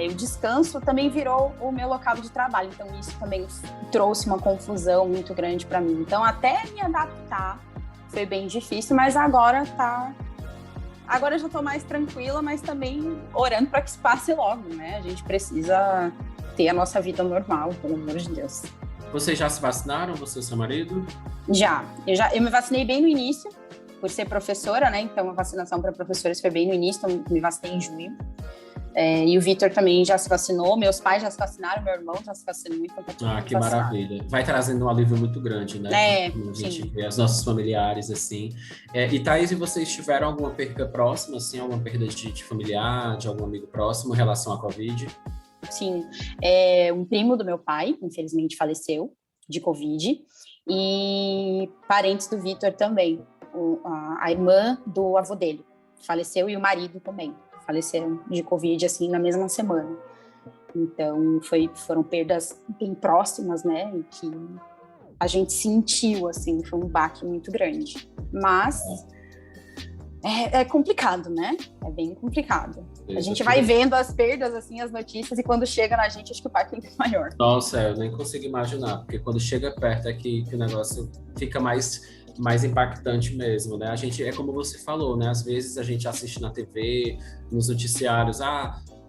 eu descanso, também virou o meu local de trabalho. Então, isso também trouxe uma confusão muito grande para mim. Então, até me adaptar foi bem difícil, mas agora eu já tô mais tranquila, mas também orando para que isso passe logo, A gente precisa ter a nossa vida normal, pelo amor de Deus. Vocês já se vacinaram, você e seu marido? Já. Eu me vacinei bem no início, por ser professora, né? Então a vacinação para professores foi bem no início, então me vacinei em junho. E o Vitor também já se vacinou, meus pais já se vacinaram, meu irmão já se vacinou, então tá todo mundo Que vacinado. maravilha. Vai trazendo um alívio muito grande, né? A gente sim. vê os nossos familiares, assim. E Thaís, e vocês tiveram alguma perda próxima, assim, alguma perda de familiar, de algum amigo próximo em relação à Covid? Sim, um primo do meu pai, infelizmente, faleceu de Covid, e parentes do Vitor também, a irmã do avô dele faleceu e o marido também faleceram de Covid, assim, na mesma semana. Então, foram perdas bem próximas, né, e que a gente sentiu, assim, foi um baque muito grande. Mas é complicado, né? É bem complicado. A gente vai vendo as perdas, assim, as notícias, e quando chega na gente, acho que o baque é maior. Nossa, eu nem consigo imaginar, porque quando chega perto é que o negócio fica mais impactante mesmo, né? A gente, é como você falou, né? Às vezes a gente assiste na TV, nos noticiários,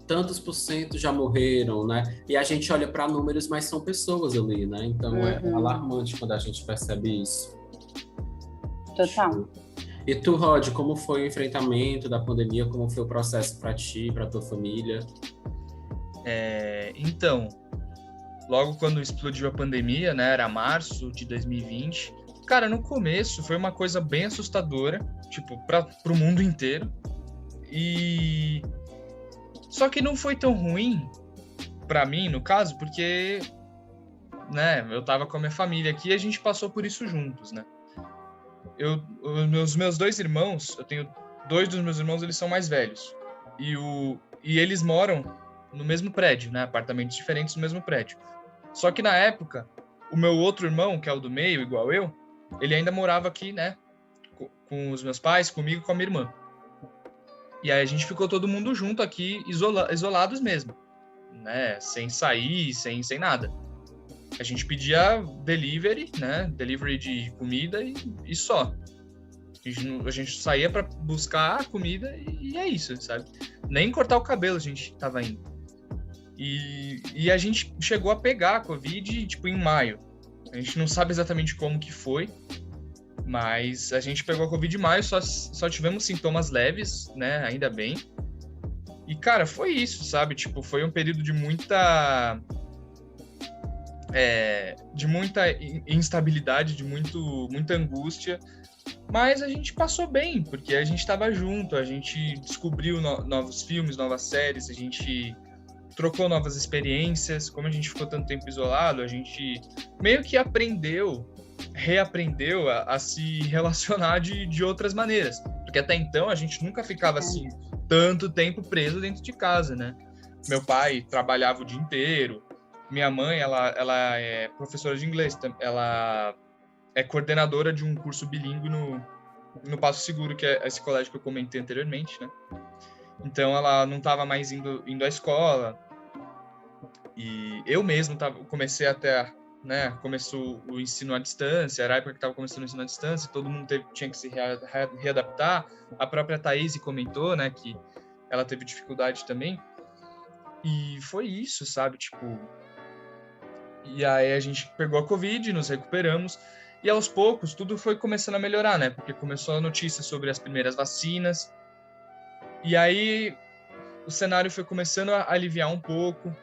tantos por cento já morreram, né? E a gente olha para números, mas são pessoas ali, né? Então é alarmante quando a gente percebe isso. Total. E tu, Rod, como foi o enfrentamento da pandemia? Como foi o processo para ti, para tua família? Então, logo quando explodiu a pandemia, né? Era março de 2020. Cara, no começo foi uma coisa bem assustadora, tipo, pro mundo inteiro. Só que não foi tão ruim pra mim, no caso, porque, né, eu tava com a minha família aqui e a gente passou por isso juntos, né? Os meus dois irmãos, eu tenho 2 dos meus irmãos, eles são mais velhos. E eles moram no mesmo prédio, né? Apartamentos diferentes no mesmo prédio. Só que na época, o meu outro irmão, que é o do meio, igual eu, ele ainda morava aqui, né? Com os meus pais, comigo e com a minha irmã. E aí a gente ficou todo mundo junto aqui, isolados mesmo, né? Sem sair, sem nada. A gente pedia delivery, né? Delivery de comida e só. A gente saía para buscar a comida e é isso, sabe? Nem cortar o cabelo a gente tava indo. E a gente chegou a pegar a Covid, tipo, em maio. A gente não sabe exatamente como que foi, mas a gente pegou a Covid em maio, só tivemos sintomas leves, né? Ainda bem. E, cara, foi isso, sabe? Tipo, foi um período de muita instabilidade, de muita angústia, mas a gente passou bem, porque a gente estava junto, a gente descobriu novos filmes, novas séries, a gente trocou novas experiências. Como a gente ficou tanto tempo isolado, a gente meio que reaprendeu a se relacionar de outras maneiras, porque até então a gente nunca ficava assim tanto tempo preso dentro de casa, né? Meu pai trabalhava o dia inteiro, minha mãe, ela é professora de inglês, ela é coordenadora de um curso bilíngue no Passo Seguro, que é esse colégio que eu comentei anteriormente, né? Então ela não estava mais indo à escola, e eu mesmo comecei até, né? Começou o ensino à distância, era a época que estava começando o ensino à distância, todo mundo tinha que se readaptar. A própria Thaís comentou, né, que ela teve dificuldade também, e foi isso, sabe? Tipo, e aí a gente pegou a Covid, nos recuperamos, e aos poucos tudo foi começando a melhorar, né? Porque começou a notícia sobre as primeiras vacinas, e aí o cenário foi começando a aliviar um pouco.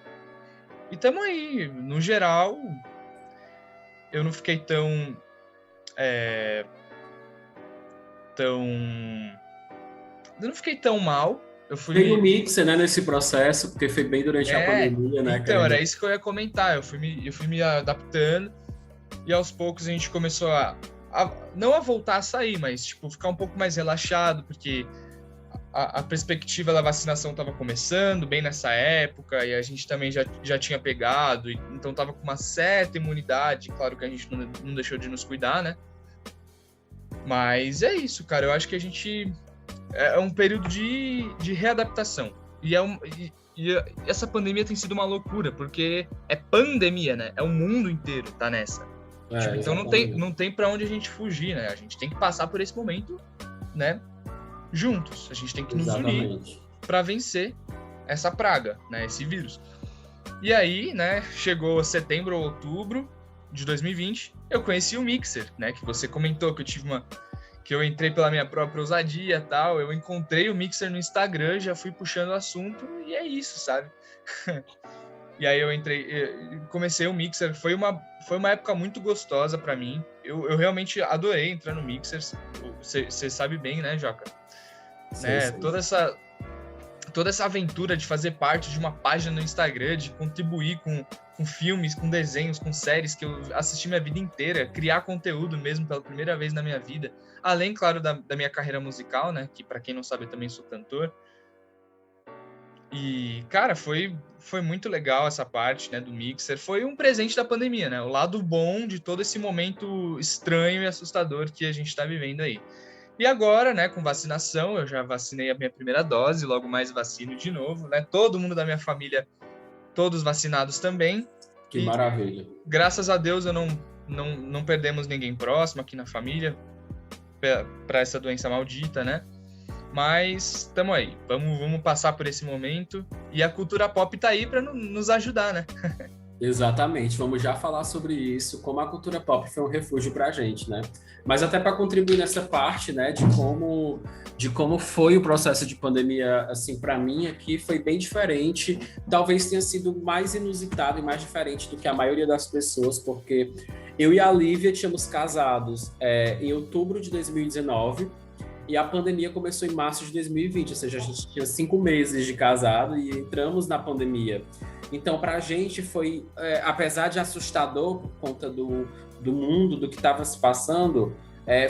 E tamo aí, no geral, eu não fiquei tão mal. Tem um mixer, né, nesse processo, porque foi bem durante a pandemia, né? Então, era isso que eu ia comentar. Eu fui me adaptando, e aos poucos a gente começou não a voltar a sair, mas tipo, ficar um pouco mais relaxado, porque a perspectiva da vacinação estava começando bem nessa época, e a gente também já tinha pegado, então estava com uma certa imunidade. Claro que a gente não deixou de nos cuidar, né? Mas é isso, cara. Eu acho que a gente... É um período de readaptação. E essa pandemia tem sido uma loucura, porque é pandemia, né? É o mundo inteiro tá nessa. Então não tem para onde a gente fugir, né? A gente tem que passar por esse momento, né? Juntos. A gente tem que nos unir para vencer essa praga, né? Esse vírus. E aí, né? Chegou setembro ou outubro de 2020, eu conheci o Mixer, né? Que você comentou que eu tive que eu entrei pela minha própria ousadia e tal. Eu encontrei o Mixer no Instagram, já fui puxando o assunto e é isso, sabe? E aí eu comecei o Mixer. Foi uma época muito gostosa para mim. Eu realmente adorei entrar no Mixer. Você sabe bem, né, Joca? Sim, Né? sim. Toda essa aventura de fazer parte de uma página no Instagram, de contribuir com filmes, com desenhos, com séries que eu assisti minha vida inteira, criar conteúdo mesmo pela primeira vez na minha vida, além, claro, da minha carreira musical, né, que para quem não sabe eu também sou cantor. E, cara, foi muito legal essa parte, né, do Mixer. Foi um presente da pandemia, né, o lado bom de todo esse momento estranho e assustador que a gente está vivendo aí. E agora, né, com vacinação, eu já vacinei a minha primeira dose, logo mais vacino de novo, né? Todo mundo da minha família, todos vacinados também. Que maravilha. Graças a Deus eu não perdemos ninguém próximo aqui na família para essa doença maldita, né? Mas estamos aí, vamos passar por esse momento e a cultura pop tá aí para nos ajudar, né? Exatamente, vamos já falar sobre isso, como a cultura pop foi um refúgio para a gente, né? Mas até para contribuir nessa parte, né, de como foi o processo de pandemia, assim, para mim aqui foi bem diferente, talvez tenha sido mais inusitado e mais diferente do que a maioria das pessoas, porque eu e a Lívia tínhamos casados em outubro de 2019, e a pandemia começou em março de 2020, ou seja, a gente tinha 5 meses de casado e entramos na pandemia. Então, para a gente foi, apesar de assustador por conta do mundo, do que estava se passando,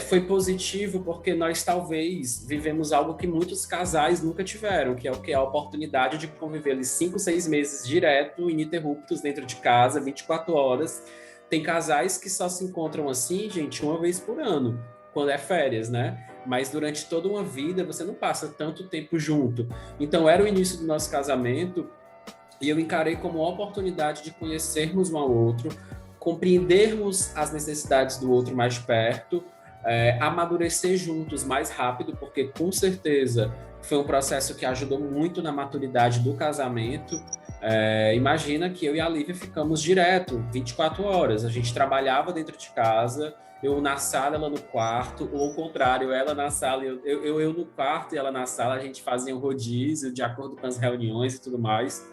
foi positivo porque nós talvez vivemos algo que muitos casais nunca tiveram, que é o que? A oportunidade de conviver ali 5, 6 meses direto, ininterruptos, dentro de casa, 24 horas. Tem casais que só se encontram assim, gente, uma vez por ano, quando é férias, né? Mas durante toda uma vida você não passa tanto tempo junto. Então, era o início do nosso casamento, e eu encarei como uma oportunidade de conhecermos um ao outro, compreendermos as necessidades do outro mais de perto, amadurecer juntos mais rápido, porque com certeza foi um processo que ajudou muito na maturidade do casamento. Imagina que eu e a Lívia ficamos direto, 24 horas. A gente trabalhava dentro de casa, eu na sala, ela no quarto, ou ao contrário, ela na sala, eu no quarto e ela na sala. A gente fazia um rodízio de acordo com as reuniões e tudo mais.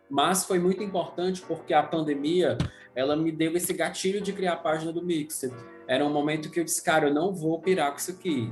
Mas foi muito importante porque a pandemia, ela me deu esse gatilho de criar a página do Mixer. Era um momento que eu disse, cara, eu não vou pirar com isso aqui.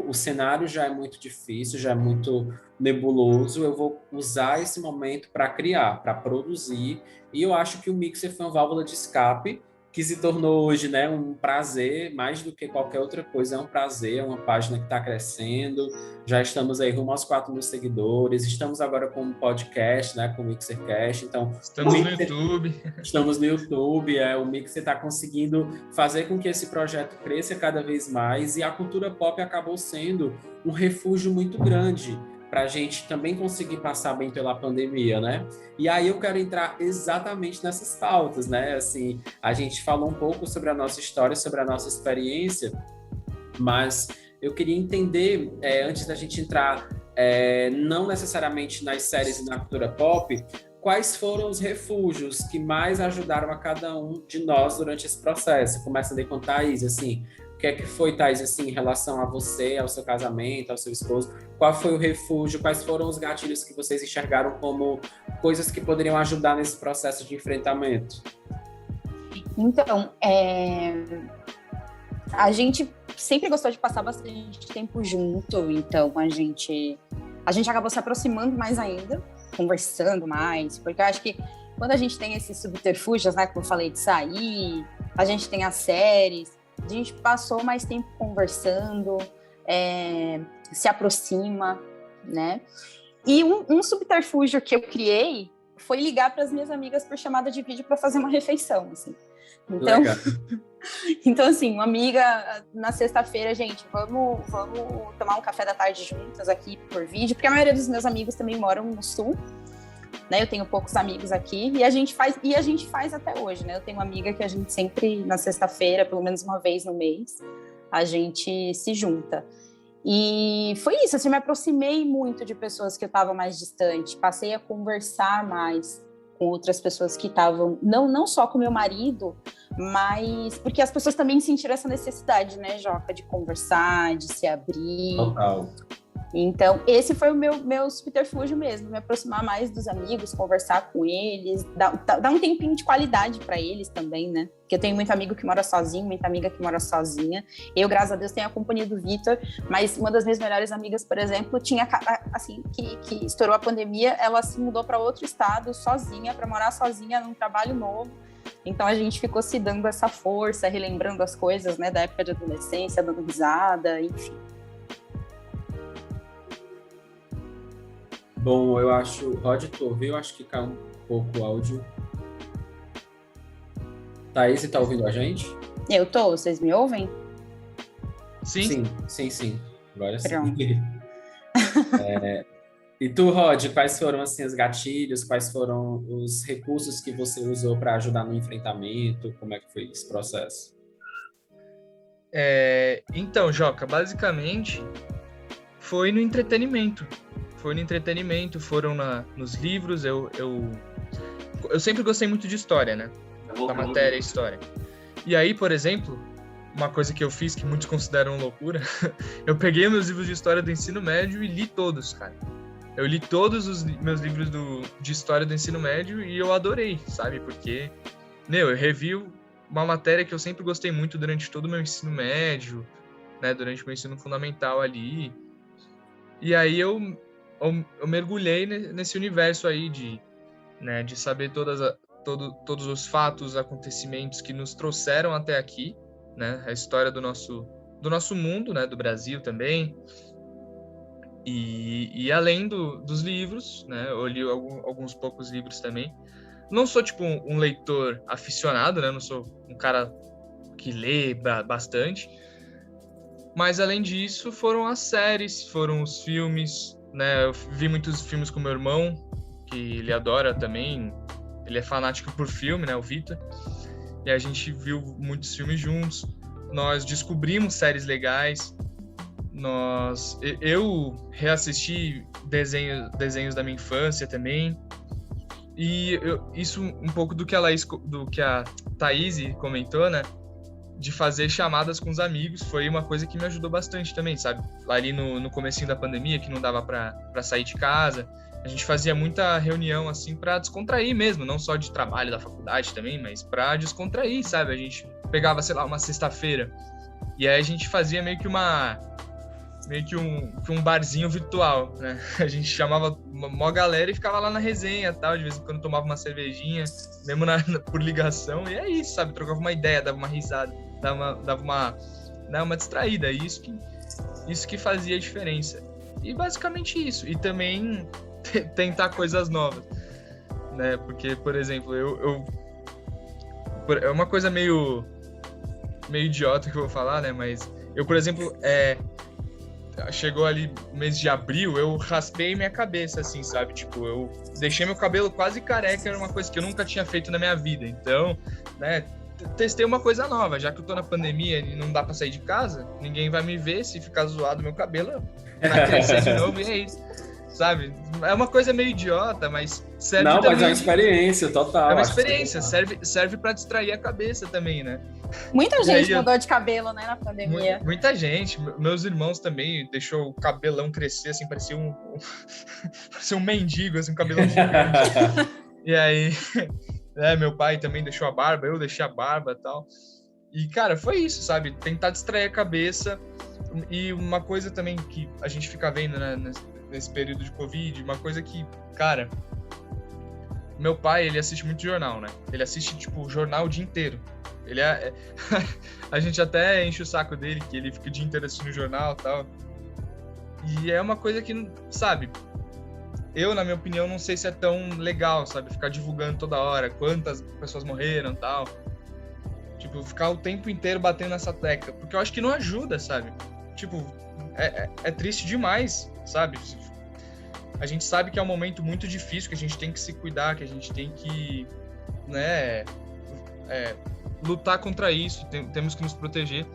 O cenário já é muito difícil, já é muito nebuloso, eu vou usar esse momento para criar, para produzir. E eu acho que o Mixer foi uma válvula de escape que se tornou hoje, né, um prazer, mais do que qualquer outra coisa, é um prazer, é uma página que está crescendo, já estamos aí rumo aos 4.000 seguidores, estamos agora com um podcast, né, com o MixerCast, então... Estamos no YouTube. Estamos no YouTube, o Mixer está conseguindo fazer com que esse projeto cresça cada vez mais, e a cultura pop acabou sendo um refúgio muito grande para a gente também conseguir passar bem pela pandemia, né? E aí eu quero entrar exatamente nessas pautas, né? Assim, a gente falou um pouco sobre a nossa história, sobre a nossa experiência, mas eu queria entender, antes da gente entrar, não necessariamente nas séries e na cultura pop, quais foram os refúgios que mais ajudaram a cada um de nós durante esse processo? Começa a com Thaís, assim, o que é que foi, Thaís, assim, em relação a você, ao seu casamento, ao seu esposo? Qual foi o refúgio? Quais foram os gatilhos que vocês enxergaram como coisas que poderiam ajudar nesse processo de enfrentamento? Então, a gente sempre gostou de passar bastante tempo junto, então a gente acabou se aproximando mais ainda, conversando mais, porque eu acho que quando a gente tem esses subterfúgios, né, como eu falei, de sair, a gente tem as séries, a gente passou mais tempo conversando, se aproxima, né? E um subterfúgio que eu criei foi ligar para as minhas amigas por chamada de vídeo para fazer uma refeição, assim. Então, então, assim, uma amiga na sexta-feira, gente, vamos tomar um café da tarde juntas aqui por vídeo, porque a maioria dos meus amigos também moram no sul, né? Eu tenho poucos amigos aqui e a gente faz até hoje, né? Eu tenho uma amiga que a gente sempre, na sexta-feira, pelo menos uma vez no mês, a gente se junta. E foi isso, assim, me aproximei muito de pessoas que eu estava mais distante, passei a conversar mais com outras pessoas que estavam, não só com meu marido, Mas porque as pessoas também sentiram essa necessidade, né, Joca, de conversar, de se abrir. Total. Então, esse foi o meu subterfúgio mesmo, me aproximar mais dos amigos, conversar com eles, dar um tempinho de qualidade para eles também, né? Porque eu tenho muito amigo que mora sozinho, muita amiga que mora sozinha. Eu, graças a Deus, tenho a companhia do Vitor, mas uma das minhas melhores amigas, por exemplo, tinha, assim, que estourou a pandemia, ela se mudou para outro estado sozinha, para morar sozinha num trabalho novo. Então, a gente ficou se dando essa força, relembrando as coisas, né, da época de adolescência, dando risada, enfim. Bom, eu acho... Rod, tu ouviu? Acho que caiu um pouco o áudio. Thaís, você tá ouvindo a gente? Eu tô, vocês me ouvem? Sim. Sim. Agora sim. Pronto. E tu, Rod, quais foram assim, os gatilhos, quais foram os recursos que você usou para ajudar no enfrentamento? Como é que foi esse processo? Então, Joca, basicamente foi no entretenimento. Foram nos livros. Eu sempre gostei muito de história, né? Da matéria história. E aí, por exemplo, uma coisa que eu fiz que muitos consideram loucura, eu peguei meus livros de história do ensino médio e li todos, cara. Eu li todos os meus livros de história do ensino médio e eu adorei, sabe? Porque, eu revi uma matéria que eu sempre gostei muito durante todo o meu ensino médio, né? Durante o meu ensino fundamental ali. E aí eu mergulhei nesse universo aí de saber todos os fatos, acontecimentos que nos trouxeram até aqui, né? A história do nosso mundo, né? Do Brasil também. E além dos livros, né? Eu li alguns poucos livros também. Não sou, tipo, um leitor aficionado, né? Não sou um cara que lê bastante. Mas, além disso, foram as séries, foram os filmes, né? Eu vi muitos filmes com meu irmão, que ele adora também. Ele é fanático por filme, né? O Vitor. E a gente viu muitos filmes juntos. Nós descobrimos séries legais. Eu reassisti desenhos da minha infância também. E isso um pouco do que a Thaís comentou, né? De fazer chamadas com os amigos, foi uma coisa que me ajudou bastante também, sabe? Lá ali no comecinho da pandemia, que não dava para sair de casa, a gente fazia muita reunião, assim, para descontrair mesmo, não só de trabalho da faculdade também, mas para descontrair, sabe? A gente pegava, sei lá, uma sexta-feira, e aí a gente fazia meio que um barzinho virtual, né? A gente chamava uma galera e ficava lá na resenha, tal, de vez em quando tomava uma cervejinha, mesmo por ligação, e é isso, sabe? Trocava uma ideia, dava uma risada, dava uma distraída, isso que fazia a diferença. E basicamente isso, e também tentar coisas novas, né? Porque, por exemplo, é uma coisa meio idiota que eu vou falar, né? Mas eu, por exemplo, chegou ali o mês de abril, eu raspei minha cabeça, assim, sabe? Tipo, eu deixei meu cabelo quase careca, era uma coisa que eu nunca tinha feito na minha vida. Então, né, testei uma coisa nova. Já que eu tô na pandemia e não dá pra sair de casa, ninguém vai me ver. Se ficar zoado meu cabelo, vai crescer de novo e é isso, sabe? É uma coisa meio idiota, mas serve Não, também. mas é uma experiência total. É uma experiência, serve pra distrair a cabeça também, né? Muita gente mudou de cabelo, né, na pandemia. Muita gente. Meus irmãos também deixou o cabelão crescer, assim, parecia um mendigo, assim, um cabelão gigante. E aí, meu pai também deixou a barba, eu deixei a barba e tal. E, cara, foi isso, sabe? Tentar distrair a cabeça. E uma coisa também que a gente fica vendo, né, nesse período de Covid, uma coisa que, cara, meu pai, ele assiste muito jornal, né? Ele assiste, tipo, jornal o dia inteiro. Ele a gente até enche o saco dele, que ele fica o dia inteiro assistindo jornal e tal. E é uma coisa que, sabe, eu, na minha opinião, não sei se é tão legal, sabe? Ficar divulgando toda hora quantas pessoas morreram e tal. Tipo, ficar o tempo inteiro batendo nessa tecla. Porque eu acho que não ajuda, sabe? Tipo, é triste demais, sabe? A gente sabe que é um momento muito difícil, que a gente tem que se cuidar, que a gente tem que, né, lutar contra isso, temos que nos proteger.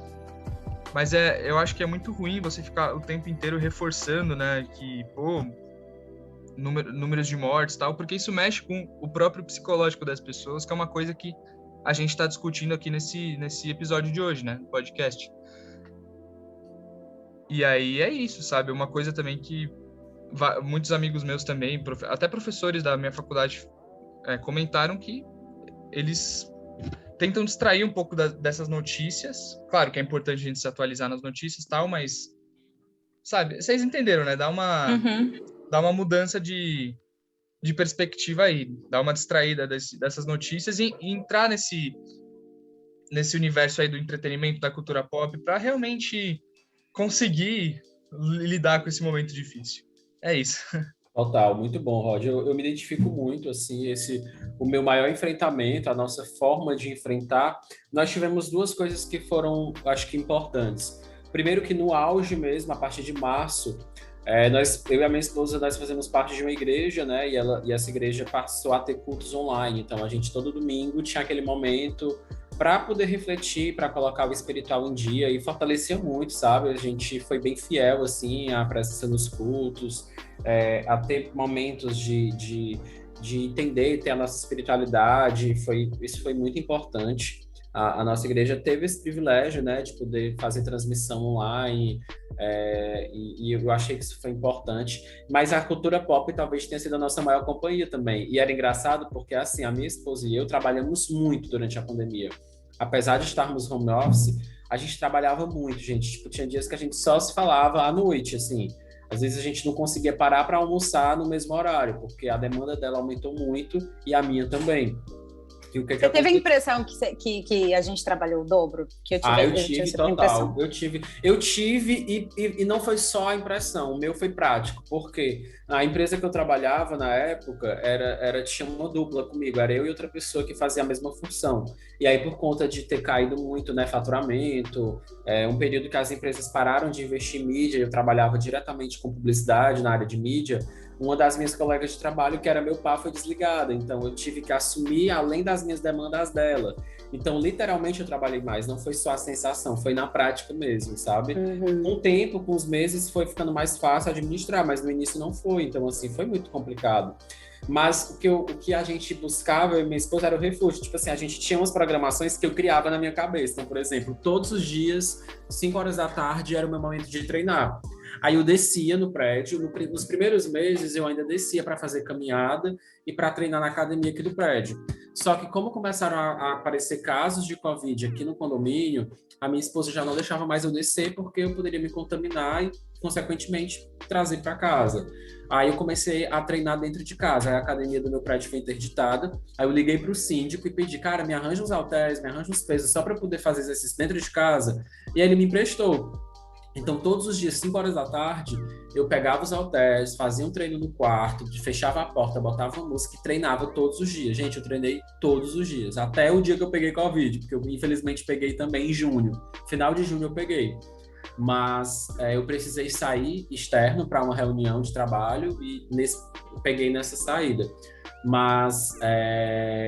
Mas eu acho que é muito ruim você ficar o tempo inteiro reforçando, né, que, números de mortes e tal, porque isso mexe com o próprio psicológico das pessoas, que é uma coisa que a gente está discutindo aqui nesse episódio de hoje, né, no podcast. E aí é isso, sabe? Uma coisa também que muitos amigos meus também, até professores da minha faculdade, comentaram que eles tentam distrair um pouco dessas notícias. Claro que é importante a gente se atualizar nas notícias e tal, mas, sabe, vocês entenderam, né? Dá uma mudança de perspectiva aí, dá uma distraída dessas notícias e entrar nesse universo aí do entretenimento, da cultura pop, para realmente conseguir lidar com esse momento difícil. É isso. Total, muito bom, Rod. Eu me identifico muito, assim, o meu maior enfrentamento, a nossa forma de enfrentar. Nós tivemos duas coisas que foram, acho que, importantes. Primeiro que no auge mesmo, a partir de março, eu e a minha esposa, nós fazemos parte de uma igreja, né? E essa igreja passou a ter cultos online. Então, a gente todo domingo tinha aquele momento para poder refletir, para colocar o espiritual em dia e fortalecia muito, sabe? A gente foi bem fiel, assim, à presença nos cultos, a ter momentos de entender, ter a nossa espiritualidade. Isso foi muito importante. A nossa igreja teve esse privilégio, né, de poder fazer transmissão online, e eu achei que isso foi importante. Mas a cultura pop talvez tenha sido a nossa maior companhia também. E era engraçado porque, assim, a minha esposa e eu trabalhamos muito durante a pandemia. Apesar de estarmos home office, a gente trabalhava muito, gente. Tipo, tinha dias que a gente só se falava à noite, assim. Às vezes a gente não conseguia parar para almoçar no mesmo horário, porque a demanda dela aumentou muito e a minha também. Você teve a impressão que a gente trabalhou o dobro? Que eu tive total. Eu tive e não foi só a impressão, o meu foi prático, porque a empresa que eu trabalhava na época tinha uma dupla comigo, era eu e outra pessoa que fazia a mesma função. E aí, por conta de ter caído muito, né, faturamento, um período que as empresas pararam de investir em mídia, eu trabalhava diretamente com publicidade na área de mídia. Uma das minhas colegas de trabalho, que era meu par, foi desligada. Então, eu tive que assumir além das minhas demandas dela. Então, literalmente, eu trabalhei mais. Não foi só a sensação, foi na prática mesmo, sabe? Com o tempo, com os meses, foi ficando mais fácil administrar, mas no início não foi. Então, assim, foi muito complicado. Mas o que a gente buscava, eu e minha esposa, era o refúgio. Tipo assim, a gente tinha umas programações que eu criava na minha cabeça. Então, por exemplo, todos os dias, 5 horas da tarde, era o meu momento de treinar. Aí eu descia no prédio, nos primeiros meses eu ainda descia para fazer caminhada e para treinar na academia aqui do prédio. Só que como começaram a aparecer casos de Covid aqui no condomínio, a minha esposa já não deixava mais eu descer porque eu poderia me contaminar e, consequentemente, trazer para casa. Aí eu comecei a treinar dentro de casa. Aí a academia do meu prédio foi interditada. Aí eu liguei para o síndico e pedi, cara, me arranja uns halteres, me arranja uns pesos só para poder fazer exercício dentro de casa. E aí ele me emprestou. Então, todos os dias, 5 horas da tarde, eu pegava os halteres, fazia um treino no quarto, fechava a porta, botava uma música e treinava todos os dias. Gente, eu treinei todos os dias, até o dia que eu peguei Covid, porque eu, infelizmente, peguei também em junho. Final de junho eu peguei. Mas eu precisei sair externo para uma reunião de trabalho e peguei nessa saída. Mas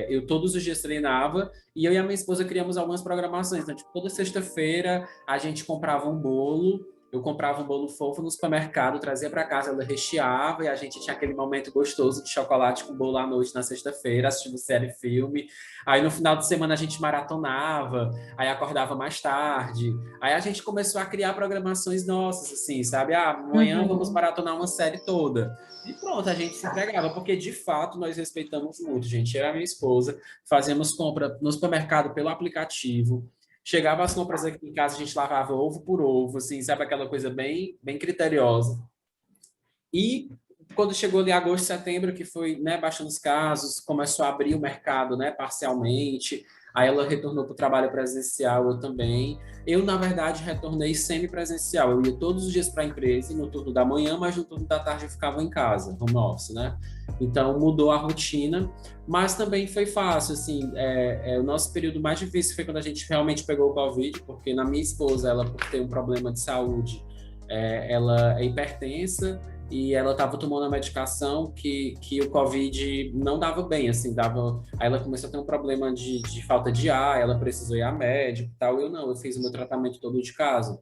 eu todos os dias treinava e eu e a minha esposa criamos algumas programações. Então, tipo, toda sexta-feira a gente comprava um bolo. Eu comprava um bolo fofo no supermercado, trazia para casa, ela recheava e a gente tinha aquele momento gostoso de chocolate com bolo à noite na sexta-feira, assistindo série, filme. Aí no final de semana a gente maratonava, aí acordava mais tarde. Aí a gente começou a criar programações nossas, assim, sabe? Amanhã vamos maratonar uma série toda. E pronto, a gente se entregava, porque de fato nós respeitamos muito, gente. Eu e a minha esposa fazíamos compra no supermercado pelo aplicativo. Chegava as compras aqui em casa, a gente lavava ovo por ovo, assim, sabe? Aquela coisa bem, bem criteriosa. E quando chegou ali agosto, setembro, que foi, né, baixando os casos, começou a abrir o mercado, né, parcialmente. Aí ela retornou para o trabalho presencial, eu também. Eu, na verdade, retornei semi-presencial. Eu ia todos os dias para a empresa, no turno da manhã, mas no turno da tarde eu ficava em casa, home office, né? Então, mudou a rotina, mas também foi fácil, assim, o nosso período mais difícil foi quando a gente realmente pegou o Covid, porque na minha esposa, ela, por ter um problema de saúde, ela é hipertensa, e ela estava tomando a medicação que o Covid não dava bem, assim, aí ela começou a ter um problema de falta de ar, ela precisou ir a médico e tal, eu não, eu fiz o meu tratamento todo de casa.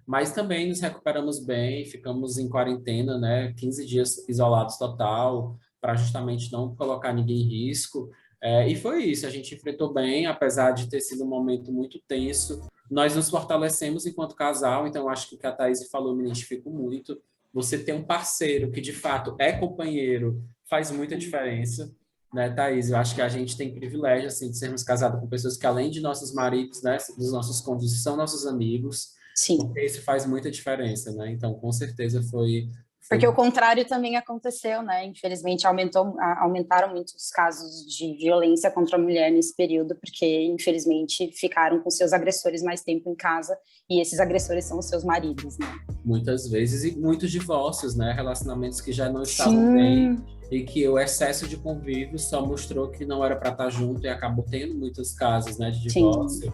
Mas também nos recuperamos bem, ficamos em quarentena, né, 15 dias isolados total, para justamente não colocar ninguém em risco, E foi isso, a gente enfrentou bem, apesar de ter sido um momento muito tenso. Nós nos fortalecemos enquanto casal, então acho que o que a Thaís falou me identifico muito. Você ter um parceiro que, de fato, é companheiro, faz muita diferença, né, Thaís? Eu acho que a gente tem privilégio, assim, de sermos casados com pessoas que, além de nossos maridos, né, dos nossos cônjuges, são nossos amigos, Sim. porque isso faz muita diferença, né? Então, com certeza foi... Porque o contrário também aconteceu, né? Infelizmente, aumentaram muito os casos de violência contra a mulher nesse período, porque, infelizmente, ficaram com seus agressores mais tempo em casa, e esses agressores são os seus maridos, né? Muitas vezes, e muitos divórcios, né? Relacionamentos que já não estavam bem, e que o excesso de convívio só mostrou que não era para estar junto, e acabou tendo muitos casos, né, de divórcio.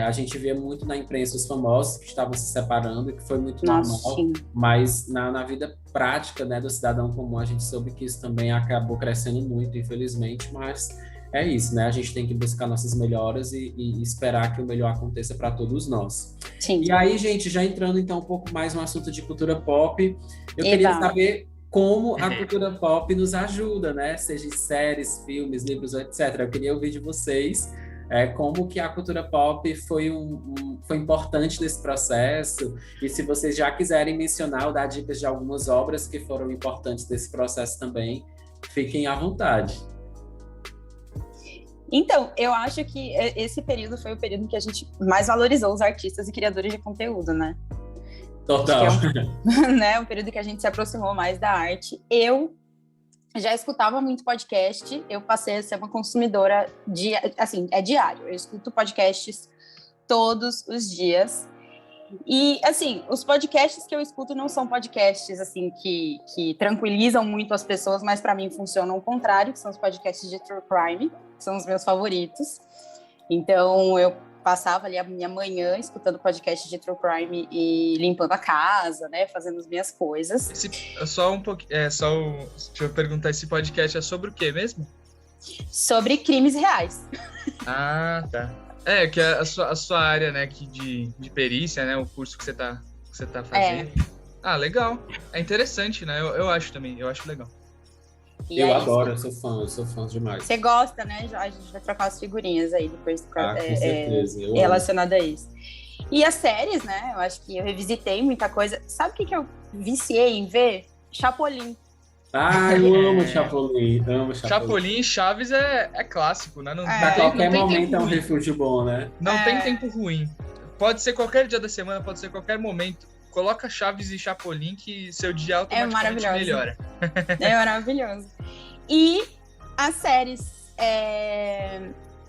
A gente via muito na imprensa os famosos que estavam se separando, e que foi muito normal, mas na vida prática, né, do cidadão comum, a gente soube que isso também acabou crescendo muito, infelizmente, mas é isso, né? A gente tem que buscar nossas melhoras e esperar que o melhor aconteça para todos nós. Sim. E aí, gente, já entrando então um pouco mais no assunto de cultura pop, eu queria saber como a cultura pop nos ajuda, né? Seja em séries, filmes, livros, etc. Eu queria ouvir de vocês como que a cultura pop foi importante nesse processo, e se vocês já quiserem mencionar ou dar dicas de algumas obras que foram importantes nesse processo também, fiquem à vontade. Então, eu acho que esse período foi o período que a gente mais valorizou os artistas e criadores de conteúdo, né? Total. Né, um período que a gente se aproximou mais da arte. Eu já escutava muito podcast, eu passei a ser uma consumidora assim, é diário, eu escuto podcasts todos os dias. E, assim, os podcasts que eu escuto não são podcasts, assim, que tranquilizam muito as pessoas, mas para mim funcionam ao contrário, que são os podcasts de True Crime, que são os meus favoritos. Então, eu passava ali a minha manhã escutando podcast de True Crime e limpando a casa, né, fazendo as minhas coisas. Deixa eu perguntar, esse podcast é sobre o quê mesmo? Sobre crimes reais. Ah, tá. Que é a sua área, né, que de perícia, né, o curso que você tá fazendo. Ah, legal. É interessante, né, eu acho também, eu acho legal. Eu adoro, eu sou fã demais. Você gosta, né? A gente vai trocar as figurinhas aí depois com certeza. Relacionado a isso. E as séries, né? Eu acho que eu revisitei muita coisa. Sabe o que eu viciei em ver? Chapolin. Ah, eu amo Chapolin. Chapolin e Chaves é clássico, né? A qualquer momento é um refúgio bom, né? Não tem tempo ruim. Pode ser qualquer dia da semana, pode ser qualquer momento. Coloca Chaves e Chapolin que seu dia automaticamente melhora. É maravilhoso. E as séries